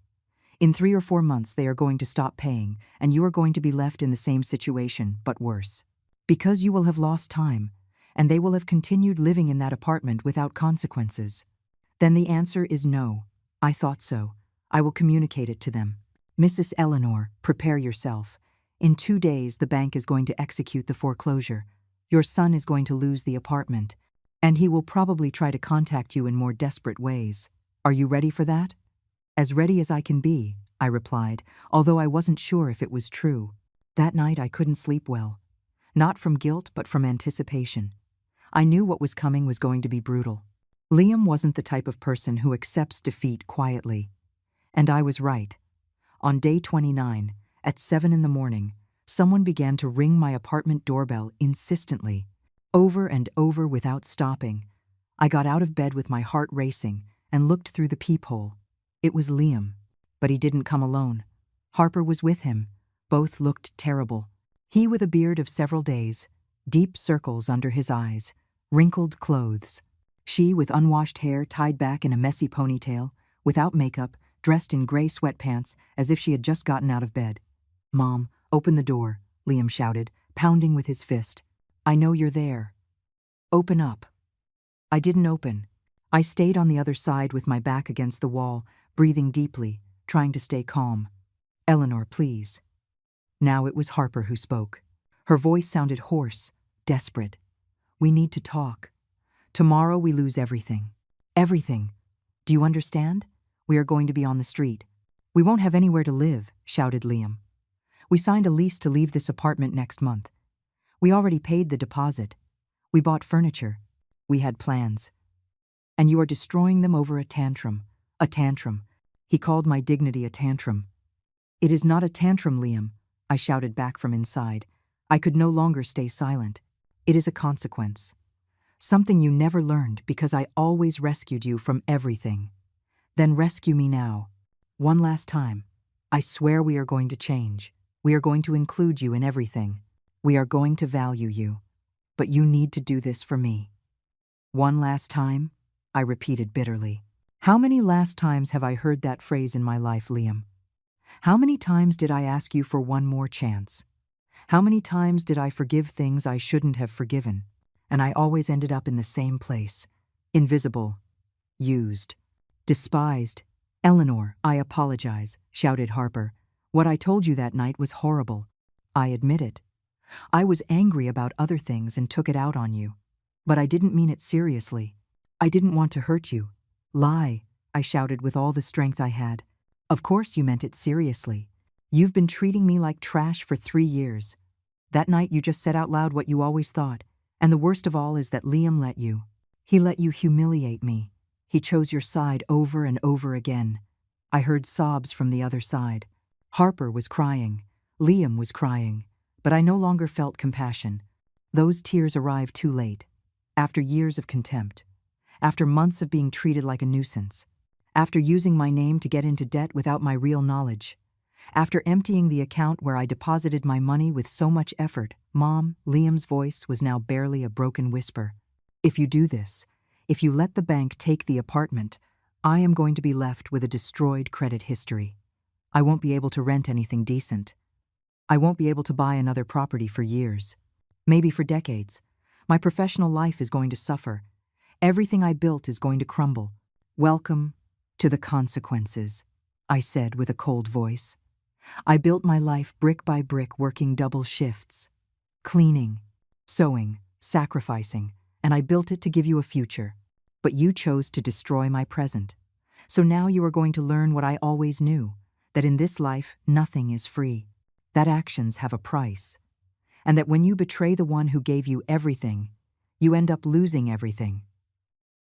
In 3 or 4 months they are going to stop paying, and you are going to be left in the same situation, but worse. Because you will have lost time, and they will have continued living in that apartment without consequences." "Then the answer is no." "I thought so. I will communicate it to them. Mrs. Eleanor, prepare yourself. In 2 days the bank is going to execute the foreclosure. Your son is going to lose the apartment, and he will probably try to contact you in more desperate ways. Are you ready for that?" "As ready as I can be," I replied, although I wasn't sure if it was true. That night I couldn't sleep well. Not from guilt, but from anticipation. I knew what was coming was going to be brutal. Liam wasn't the type of person who accepts defeat quietly. And I was right. On day 29, at 7 in the morning, someone began to ring my apartment doorbell insistently, over and over without stopping. I got out of bed with my heart racing and looked through the peephole. It was Liam, but he didn't come alone. Harper was with him. Both looked terrible. He with a beard of several days, deep circles under his eyes, wrinkled clothes. She with unwashed hair tied back in a messy ponytail, without makeup, dressed in gray sweatpants as if she had just gotten out of bed. "Mom, open the door," Liam shouted, pounding with his fist. "I know you're there. Open up." I didn't open. I stayed on the other side with my back against the wall, breathing deeply, trying to stay calm. "Eleanor, please." Now it was Harper who spoke. Her voice sounded hoarse, desperate. "We need to talk. Tomorrow we lose everything. Everything. Do you understand? We are going to be on the street. We won't have anywhere to live," shouted Liam. "We signed a lease to leave this apartment next month. We already paid the deposit. We bought furniture. We had plans. And you are destroying them over a tantrum. A tantrum." He called my dignity a tantrum. "It is not a tantrum, Liam," I shouted back from inside. I could no longer stay silent. "It is a consequence. Something you never learned because I always rescued you from everything. Then rescue me now. One last time. I swear we are going to change. We are going to include you in everything. We are going to value you. But you need to do this for me." "One last time?" I repeated bitterly. How many last times have I heard that phrase in my life, Liam? How many times did I ask you for one more chance? How many times did I forgive things I shouldn't have forgiven? And I always ended up in the same place. Invisible. Used. Despised. "Eleanor, I apologize," shouted Harper. "What I told you that night was horrible. I admit it. I was angry about other things and took it out on you. But I didn't mean it seriously. I didn't want to hurt you." "Lie," I shouted with all the strength I had. "Of course you meant it seriously. You've been treating me like trash for 3 years. That night you just said out loud what you always thought. And the worst of all is that Liam let you. He let you humiliate me. He chose your side over and over again." I heard sobs from the other side. Harper was crying. Liam was crying. But I no longer felt compassion. Those tears arrived too late. After years of contempt. After months of being treated like a nuisance. After using my name to get into debt without my real knowledge. After emptying the account where I deposited my money with so much effort, Mom, Liam's voice was now barely a broken whisper. If you do this, if you let the bank take the apartment, I am going to be left with a destroyed credit history. I won't be able to rent anything decent. I won't be able to buy another property for years, maybe for decades. My professional life is going to suffer. Everything I built is going to crumble. Welcome to the consequences, I said with a cold voice. I built my life brick by brick, working double shifts, cleaning, sewing, sacrificing, and I built it to give you a future. But you chose to destroy my present. So now you are going to learn what I always knew, that in this life nothing is free, that actions have a price, and that when you betray the one who gave you everything, you end up losing everything.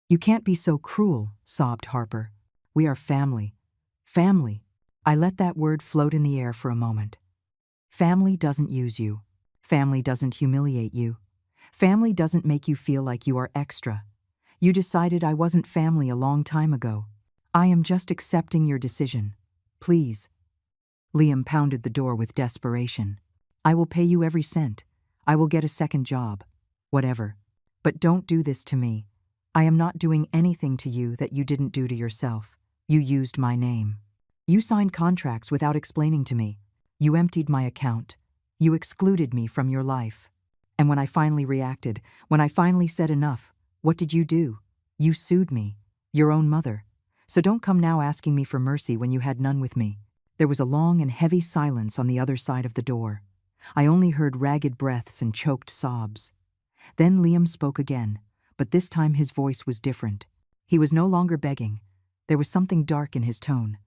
You can't be so cruel, sobbed Harper. We are family. Family. I let that word float in the air for a moment. Family doesn't use you. Family doesn't humiliate you. Family doesn't make you feel like you are extra. You decided I wasn't family a long time ago. I am just accepting your decision. Please. Liam pounded the door with desperation. I will pay you every cent. I will get a second job. Whatever. But don't do this to me. I am not doing anything to you that you didn't do to yourself. You used my name. You signed contracts without explaining to me. You emptied my account. You excluded me from your life. And when I finally reacted, when I finally said enough, what did you do? You sued me, your own mother. So don't come now asking me for mercy when you had none with me. There was a long and heavy silence on the other side of the door. I only heard ragged breaths and choked sobs. Then Liam spoke again, but this time his voice was different. He was no longer begging. There was something dark in his tone.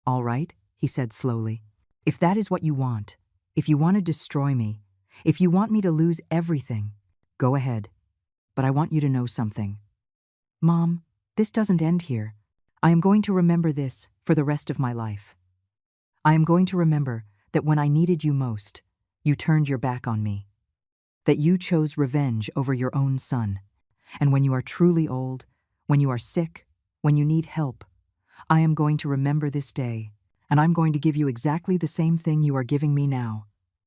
All right, he said slowly. If that is what you want, if you want to destroy me, if you want me to lose everything, go ahead. But I want you to know something. Mom, this doesn't end here. I am going to remember this for the rest of my life. I am going to remember that when I needed you most, you turned your back on me. That you chose revenge over your own son. And when you are truly old, when you are sick, when you need help, I am going to remember this day, and I'm going to give you exactly the same thing you are giving me now.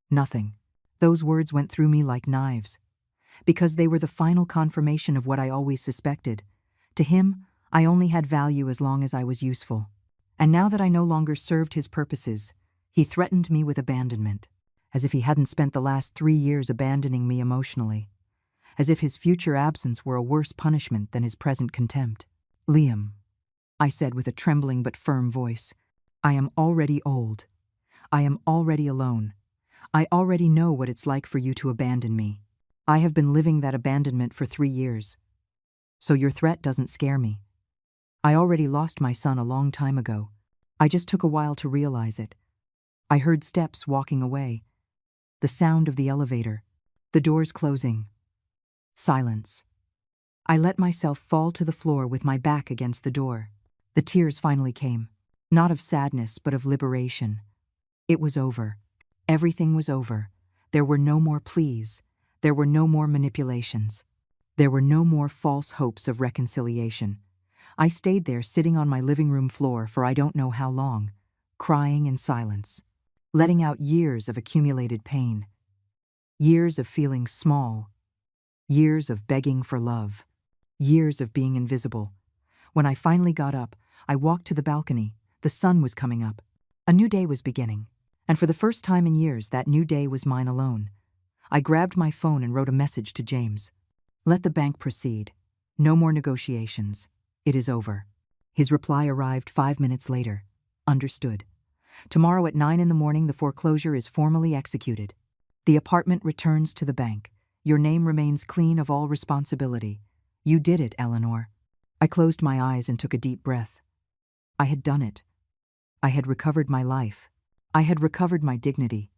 Nothing. Those words went through me like knives, because they were the final confirmation of what I always suspected. To him, I only had value as long as I was useful. And now that I no longer served his purposes, he threatened me with abandonment, as if he hadn't spent the last 3 years abandoning me emotionally, as if his future absence were a worse punishment than his present contempt. Liam, I said with a trembling but firm voice, I am already old. I am already alone. I already know what it's like for you to abandon me. I have been living that abandonment for 3 years. So your threat doesn't scare me. I already lost my son a long time ago. I just took a while to realize it. I heard steps walking away, the sound of the elevator, the doors closing. Silence. I let myself fall to the floor with my back against the door. The tears finally came, not of sadness but of liberation. It was over. Everything was over. There were no more pleas. There were no more manipulations. There were no more false hopes of reconciliation. I stayed there sitting on my living room floor for I don't know how long, crying in silence, letting out years of accumulated pain, years of feeling small, years of begging for love, years of being invisible. When I finally got up, I walked to the balcony. The sun was coming up. A new day was beginning. And for the first time in years, that new day was mine alone. I grabbed my phone and wrote a message to James. Let the bank proceed. No more negotiations. It is over. His reply arrived 5 minutes later. Understood. Tomorrow at 9 in the morning, the foreclosure is formally executed. The apartment returns to the bank. Your name remains clean of all responsibility. You did it, Eleanor. I closed my eyes and took a deep breath. I had done it. I had recovered my life. I had recovered my dignity.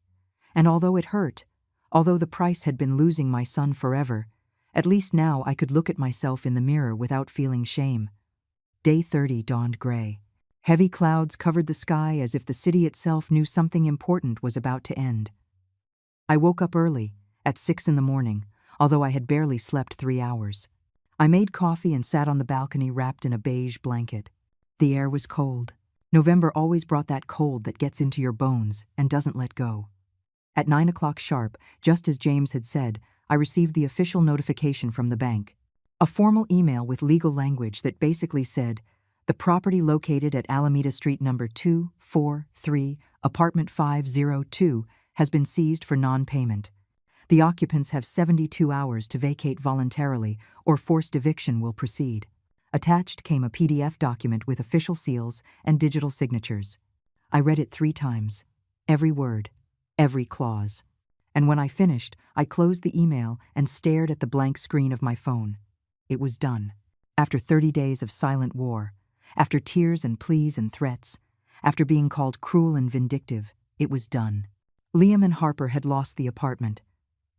And although it hurt, although the price had been losing my son forever, at least now I could look at myself in the mirror without feeling shame. Day 30 dawned gray. Heavy clouds covered the sky as if the city itself knew something important was about to end. I woke up early, at 6 in the morning, although I had barely slept 3 hours. I made coffee and sat on the balcony wrapped in a beige blanket. The air was cold. November always brought that cold that gets into your bones and doesn't let go. At 9 o'clock sharp, just as James had said, I received the official notification from the bank. A formal email with legal language that basically said, "The property located at Alameda Street number 243, apartment 502, has been seized for non-payment. The occupants have 72 hours to vacate voluntarily or forced eviction will proceed." Attached came a PDF document with official seals and digital signatures. I read it 3 times, every word, every clause. And when I finished, I closed the email and stared at the blank screen of my phone. It was done. After 30 days of silent war, after tears and pleas and threats, after being called cruel and vindictive, it was done. Liam and Harper had lost the apartment.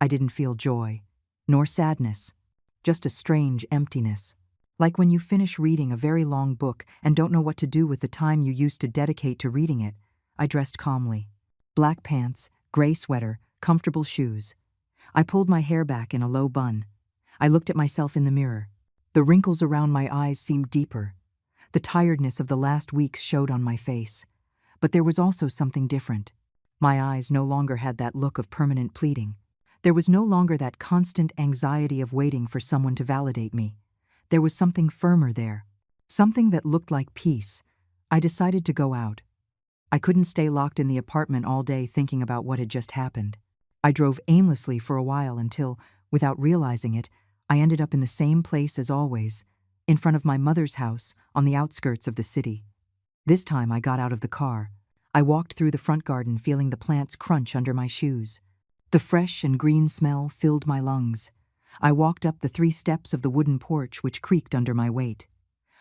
I didn't feel joy, nor sadness, just a strange emptiness. Like when you finish reading a very long book and don't know what to do with the time you used to dedicate to reading it. I dressed calmly. Black pants, gray sweater, comfortable shoes. I pulled my hair back in a low bun. I looked at myself in the mirror. The wrinkles around my eyes seemed deeper. The tiredness of the last weeks showed on my face. But there was also something different. My eyes no longer had that look of permanent pleading. There was no longer that constant anxiety of waiting for someone to validate me. There was something firmer there, something that looked like peace. I decided to go out. I couldn't stay locked in the apartment all day thinking about what had just happened. I drove aimlessly for a while until, without realizing it, I ended up in the same place as always, in front of my mother's house on the outskirts of the city. This time I got out of the car. I walked through the front garden feeling the plants crunch under my shoes. The fresh and green smell filled my lungs. I walked up the 3 steps of the wooden porch which creaked under my weight.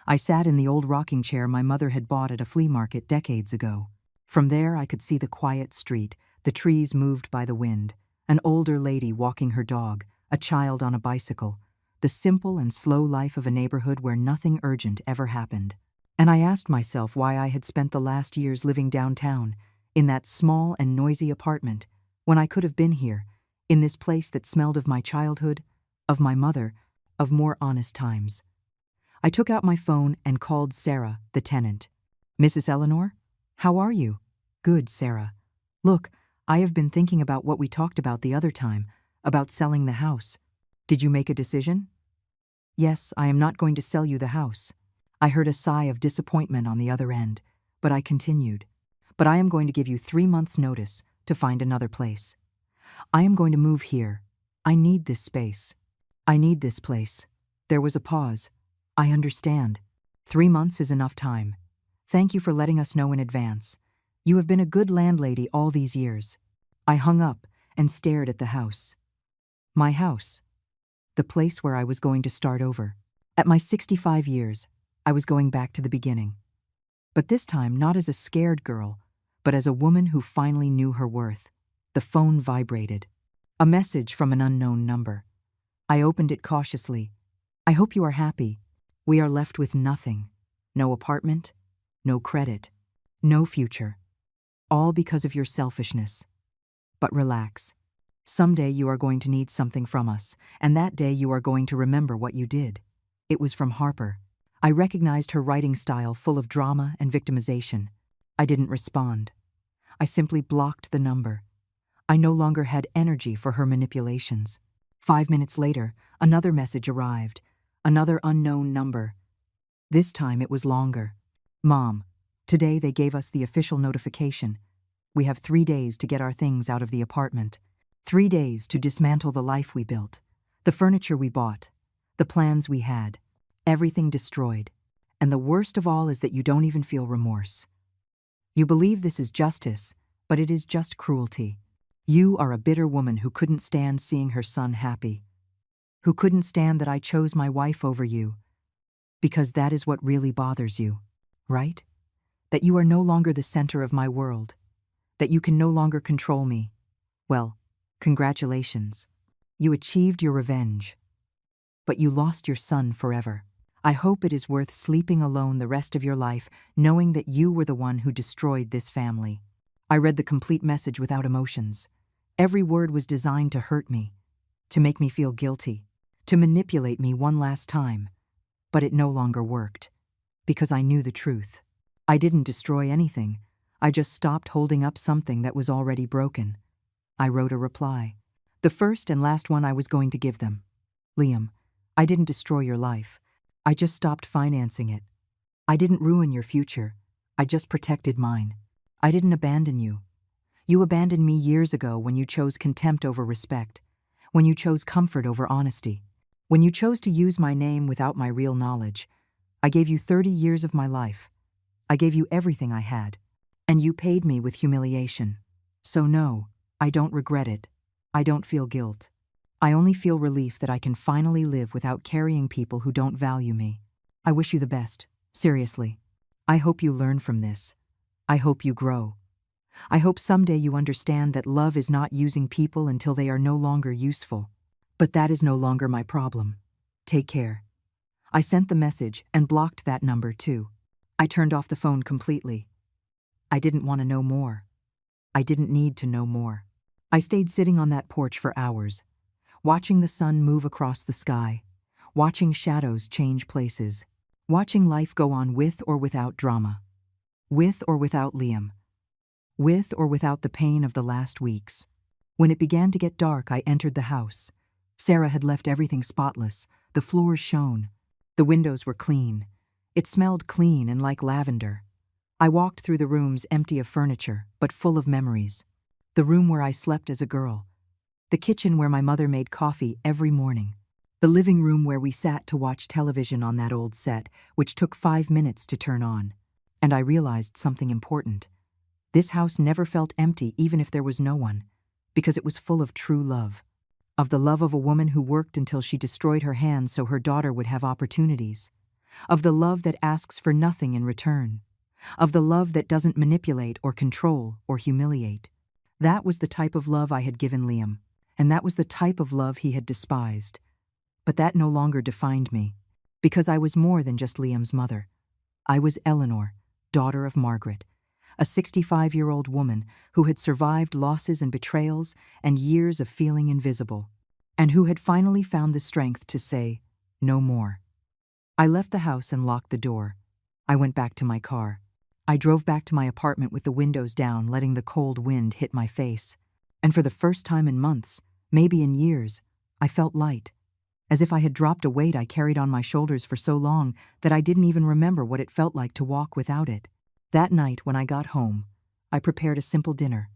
I sat in the old rocking chair my mother had bought at a flea market decades ago. From there I could see the quiet street, the trees moved by the wind, an older lady walking her dog, a child on a bicycle, the simple and slow life of a neighborhood where nothing urgent ever happened. And I asked myself why I had spent the last years living downtown, in that small and noisy apartment, when I could have been here, in this place that smelled of my childhood, of my mother, of more honest times. I took out my phone and called Sarah, the tenant. "Mrs. Eleanor? How are you?" "Good, Sarah. Look, I have been thinking about what we talked about the other time, about selling the house. Did you make a decision?" "Yes, I am not going to sell you the house." I heard a sigh of disappointment on the other end, but I continued. "But I am going to give you 3 months' notice to find another place. I am going to move here. I need this space. I need this place." There was a pause. "I understand. 3 months is enough time. Thank you for letting us know in advance. You have been a good landlady all these years." I hung up and stared at the house. My house. The place where I was going to start over. At my 65 years, I was going back to the beginning. But this time not as a scared girl, but as a woman who finally knew her worth. The phone vibrated. A message from an unknown number. I opened it cautiously. "I hope you are happy. We are left with nothing. No apartment, no credit, no future. All because of your selfishness. But relax. Someday you are going to need something from us, and that day you are going to remember what you did." It was from Harper. I recognized her writing style full of drama and victimization. I didn't respond. I simply blocked the number. I no longer had energy for her manipulations. 5 minutes later, another message arrived. Another unknown number. This time it was longer. "Mom, today they gave us the official notification. We have 3 days to get our things out of the apartment. 3 days to dismantle the life we built, the furniture we bought, the plans we had. Everything destroyed. And the worst of all is that you don't even feel remorse. You believe this is justice, but it is just cruelty. You are a bitter woman who couldn't stand seeing her son happy, who couldn't stand that I chose my wife over you, because that is what really bothers you, right? That you are no longer the center of my world, that you can no longer control me. Well, congratulations. You achieved your revenge. But you lost your son forever. I hope it is worth sleeping alone the rest of your life, knowing that you were the one who destroyed this family." I read the complete message without emotions. Every word was designed to hurt me, to make me feel guilty, to manipulate me one last time. But it no longer worked, because I knew the truth. I didn't destroy anything. I just stopped holding up something that was already broken. I wrote a reply. The first and last one I was going to give them. "Liam, I didn't destroy your life. I just stopped financing it. I didn't ruin your future. I just protected mine. I didn't abandon you. You abandoned me years ago when you chose contempt over respect, when you chose comfort over honesty, when you chose to use my name without my real knowledge. I gave you 30 years of my life. I gave you everything I had, and you paid me with humiliation. So no, I don't regret it. I don't feel guilt. I only feel relief that I can finally live without carrying people who don't value me. I wish you the best, seriously. I hope you learn from this. I hope you grow. I hope someday you understand that love is not using people until they are no longer useful. But that is no longer my problem. Take care. I sent the message and blocked that number too. I turned off the phone completely. I didn't want to know more. I didn't need to know more. I stayed sitting on that porch for hours, watching the sun move across the sky, watching shadows change places, watching life go on with or without drama, with or without Liam, with or without the pain of the last weeks. When it began to get dark, I entered the house. Sarah had left everything spotless. The floors shone. The windows were clean. It smelled clean and like lavender. I walked through the rooms empty of furniture, but full of memories. The room where I slept as a girl. The kitchen where my mother made coffee every morning. The living room where we sat to watch television on that old set, which took 5 minutes to turn on. And I realized something important. This house never felt empty even if there was no one, because it was full of true love. Of the love of a woman who worked until she destroyed her hands so her daughter would have opportunities. Of the love that asks for nothing in return. Of the love that doesn't manipulate or control or humiliate. That was the type of love I had given Liam, and that was the type of love he had despised. But that no longer defined me, because I was more than just Liam's mother. I was Eleanor, daughter of Margaret, a 65-year-old woman who had survived losses and betrayals and years of feeling invisible, and who had finally found the strength to say, no more. I left the house and locked the door. I went back to my car. I drove back to my apartment with the windows down, letting the cold wind hit my face. And for the first time in months, maybe in years, I felt light, as if I had dropped a weight I carried on my shoulders for so long that I didn't even remember what it felt like to walk without it. That night, when I got home, I prepared a simple dinner.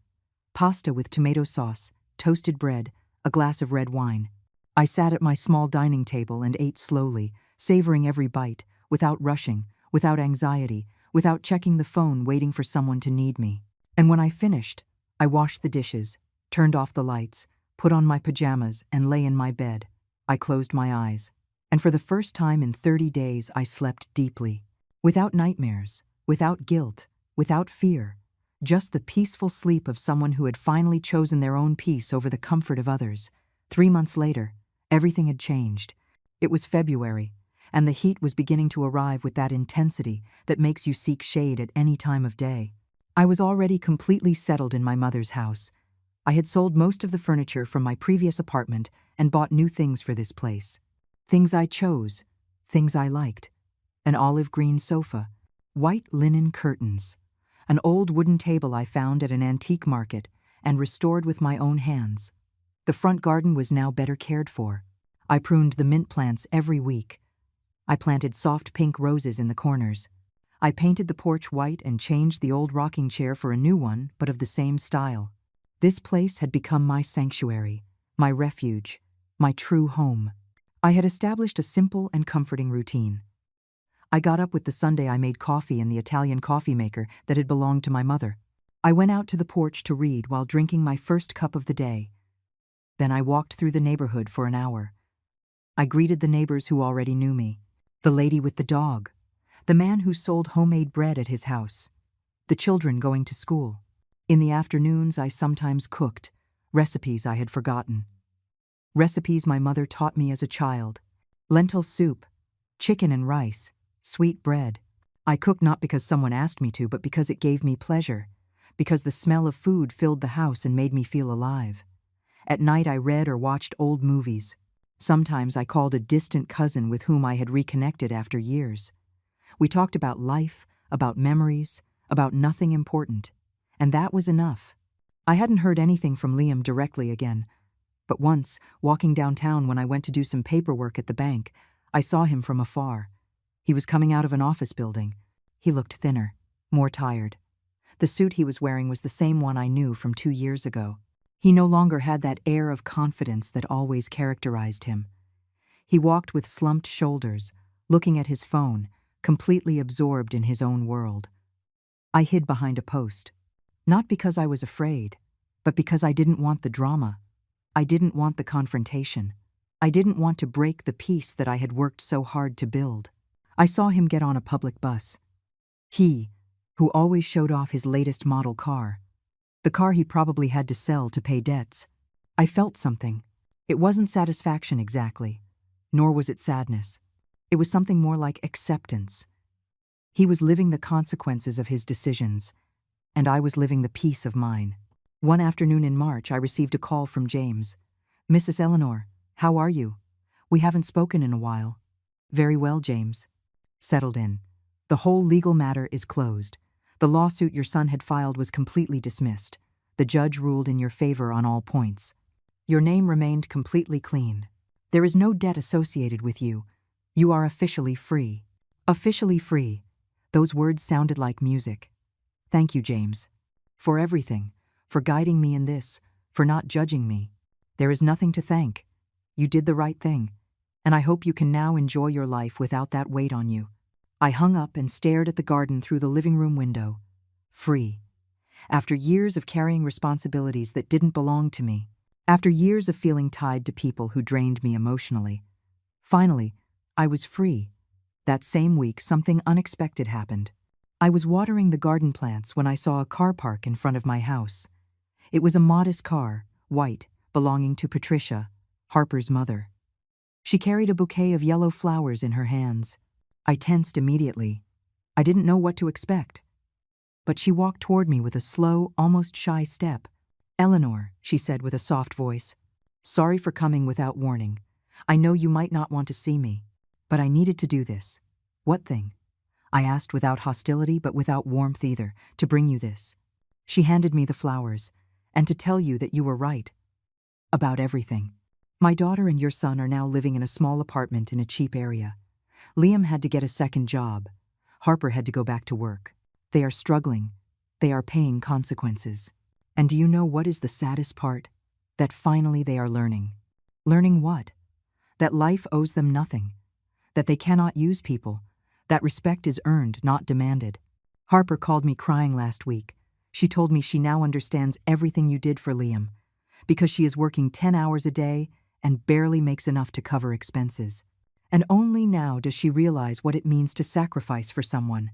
Pasta with tomato sauce, toasted bread, a glass of red wine. I sat at my small dining table and ate slowly, savoring every bite, without rushing, without anxiety, without checking the phone waiting for someone to need me. And when I finished, I washed the dishes, turned off the lights, put on my pajamas, and lay in my bed. I closed my eyes. And for the first time in 30 days, I slept deeply. Without nightmares, without guilt, without fear. Just the peaceful sleep of someone who had finally chosen their own peace over the comfort of others. 3 months later, everything had changed. It was February, and the heat was beginning to arrive with that intensity that makes you seek shade at any time of day. I was already completely settled in my mother's house. I had sold most of the furniture from my previous apartment and bought new things for this place. Things I chose, things I liked. An olive green sofa, white linen curtains, an old wooden table I found at an antique market and restored with my own hands. The front garden was now better cared for. I pruned the mint plants every week. I planted soft pink roses in the corners. I painted the porch white and changed the old rocking chair for a new one, but of the same style. This place had become my sanctuary, my refuge, my true home. I had established a simple and comforting routine. I got up with the Sunday I made coffee in the Italian coffee maker that had belonged to my mother. I went out to the porch to read while drinking my first cup of the day. Then I walked through the neighborhood for an hour. I greeted the neighbors who already knew me, the lady with the dog, the man who sold homemade bread at his house, the children going to school. In the afternoons, I sometimes cooked, recipes I had forgotten. Recipes my mother taught me as a child. Lentil soup, chicken and rice, sweet bread. I cooked not because someone asked me to, but because it gave me pleasure, because the smell of food filled the house and made me feel alive. At night, I read or watched old movies. Sometimes I called a distant cousin with whom I had reconnected after years. We talked about life, about memories, about nothing important. And that was enough. I hadn't heard anything from Liam directly again, But once, walking downtown when I went to do some paperwork at the bank, I saw him from afar. He was coming out of an office building. He looked thinner, more tired. The suit he was wearing was the same one I knew from 2 years ago. He no longer had that air of confidence that always characterized him. He walked with slumped shoulders, looking at his phone, completely absorbed in his own world. I hid behind a post, not because I was afraid, but because I didn't want the drama. I didn't want the confrontation. I didn't want to break the peace that I had worked so hard to build. I saw him get on a public bus. He, who always showed off his latest model car, the car he probably had to sell to pay debts. I felt something. It wasn't satisfaction exactly, nor was it sadness. It was something more like acceptance. He was living the consequences of his decisions, and I was living the peace of mine. One afternoon in March, I received a call from James. "Mrs. Eleanor, how are you? We haven't spoken in a while." "Very well, James." "Settled in. The whole legal matter is closed. The lawsuit your son had filed was completely dismissed. The judge ruled in your favor on all points. Your name remained completely clean. There is no debt associated with you. You are officially free." Officially free. Those words sounded like music. Thank you, James. For everything. For guiding me in this. For not judging me. There is nothing to thank. You did the right thing. And I hope you can now enjoy your life without that weight on you. I hung up and stared at the garden through the living room window. Free. After years of carrying responsibilities that didn't belong to me. After years of feeling tied to people who drained me emotionally. Finally, I was free. That same week, something unexpected happened. I was watering the garden plants when I saw a car park in front of my house. It was a modest car, white, belonging to Patricia, Harper's mother. She carried a bouquet of yellow flowers in her hands. I tensed immediately. I didn't know what to expect. But she walked toward me with a slow, almost shy step. "Eleanor," she said with a soft voice. "Sorry for coming without warning. I know you might not want to see me, but I needed to do this." "What thing?" I asked, without hostility but without warmth either. "To bring you this." She handed me the flowers, "and to tell you that you were right. About everything. My daughter and your son are now living in a small apartment in a cheap area. Liam had to get a second job. Harper had to go back to work. They are struggling. They are paying consequences. And do you know what is the saddest part? That finally they are learning. Learning what? That life owes them nothing. That they cannot use people. That respect is earned, not demanded. Harper called me crying last week. She told me she now understands everything you did for Liam, because she is working 10 hours a day and barely makes enough to cover expenses. And only now does she realize what it means to sacrifice for someone.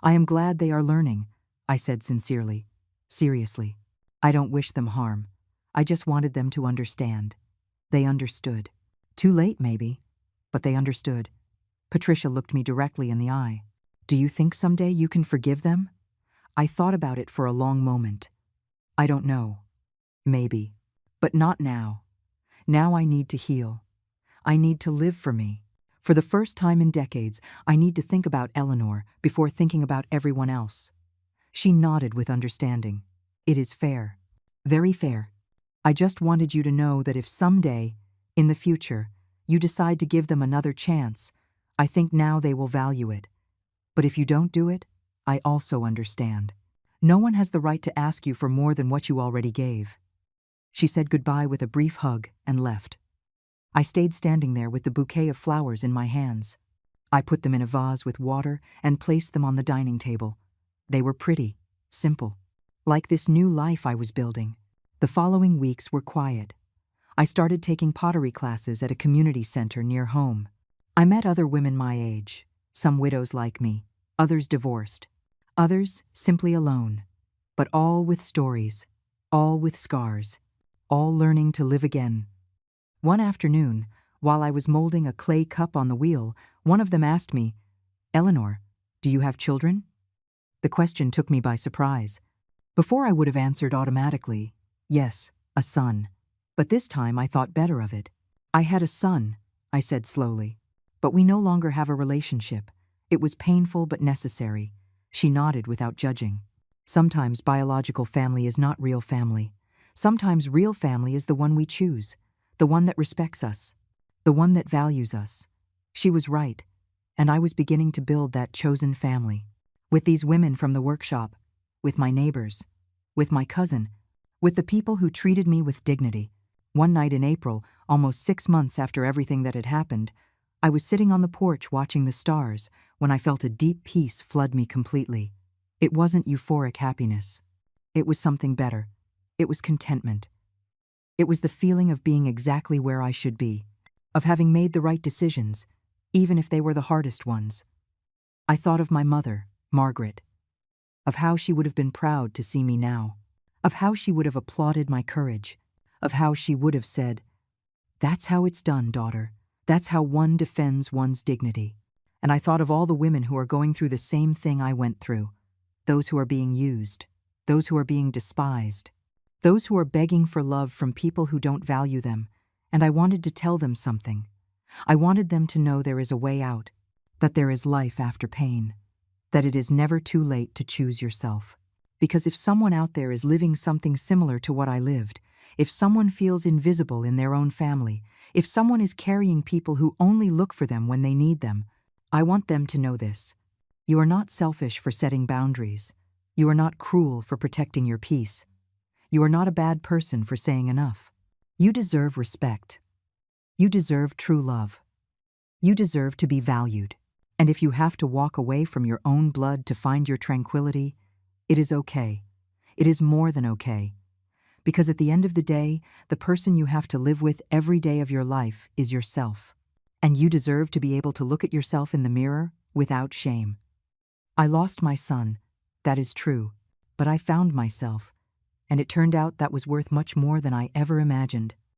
I am glad they are learning," I said sincerely. "Seriously. I don't wish them harm. I just wanted them to understand." They understood. Too late, maybe, but they understood. Patricia looked me directly in the eye. "Do you think someday you can forgive them?" I thought about it for a long moment. "I don't know. Maybe. But not now. Now I need to heal. I need to live for me. For the first time in decades, I need to think about Eleanor before thinking about everyone else." She nodded with understanding. "It is fair. Very fair. I just wanted you to know that if someday, in the future, you decide to give them another chance, I think now they will value it. But if you don't do it, I also understand. No one has the right to ask you for more than what you already gave." She said goodbye with a brief hug and left. I stayed standing there with the bouquet of flowers in my hands. I put them in a vase with water and placed them on the dining table. They were pretty, simple, like this new life I was building. The following weeks were quiet. I started taking pottery classes at a community center near home. I met other women my age, some widows like me, others divorced, others simply alone, but all with stories, all with scars, all learning to live again. One afternoon, while I was molding a clay cup on the wheel, one of them asked me, "Eleanor, do you have children?" The question took me by surprise. Before I would have answered automatically, "Yes, a son." But this time I thought better of it. "I had a son," I said slowly. "But we no longer have a relationship. It was painful but necessary." She nodded without judging. "Sometimes biological family is not real family. Sometimes real family is the one we choose. the one that respects us, the one that values us. She was right, and I was beginning to build that chosen family. With these women from the workshop, with my neighbors, with my cousin, with the people who treated me with dignity. One night in April, almost 6 months after everything that had happened, I was sitting on the porch watching the stars when I felt a deep peace flood me completely. It wasn't euphoric happiness. It was something better. It was contentment. It was the feeling of being exactly where I should be, of having made the right decisions, even if they were the hardest ones. I thought of my mother, Margaret, of how she would have been proud to see me now, of how she would have applauded my courage, of how she would have said, "That's how it's done, daughter. That's how one defends one's dignity." And I thought of all the women who are going through the same thing I went through, those who are being used, those who are being despised, those who are begging for love from people who don't value them, and I wanted to tell them something. I wanted them to know there is a way out, that there is life after pain, that it is never too late to choose yourself. Because if someone out there is living something similar to what I lived, if someone feels invisible in their own family, if someone is carrying people who only look for them when they need them, I want them to know this. You are not selfish for setting boundaries. You are not cruel for protecting your peace. You are not a bad person for saying enough. You deserve respect. You deserve true love. You deserve to be valued. And if you have to walk away from your own blood to find your tranquility, it is okay. It is more than okay. Because at the end of the day, the person you have to live with every day of your life is yourself. And you deserve to be able to look at yourself in the mirror without shame. I lost my son, that is true, but I found myself, and it turned out that was worth much more than I ever imagined.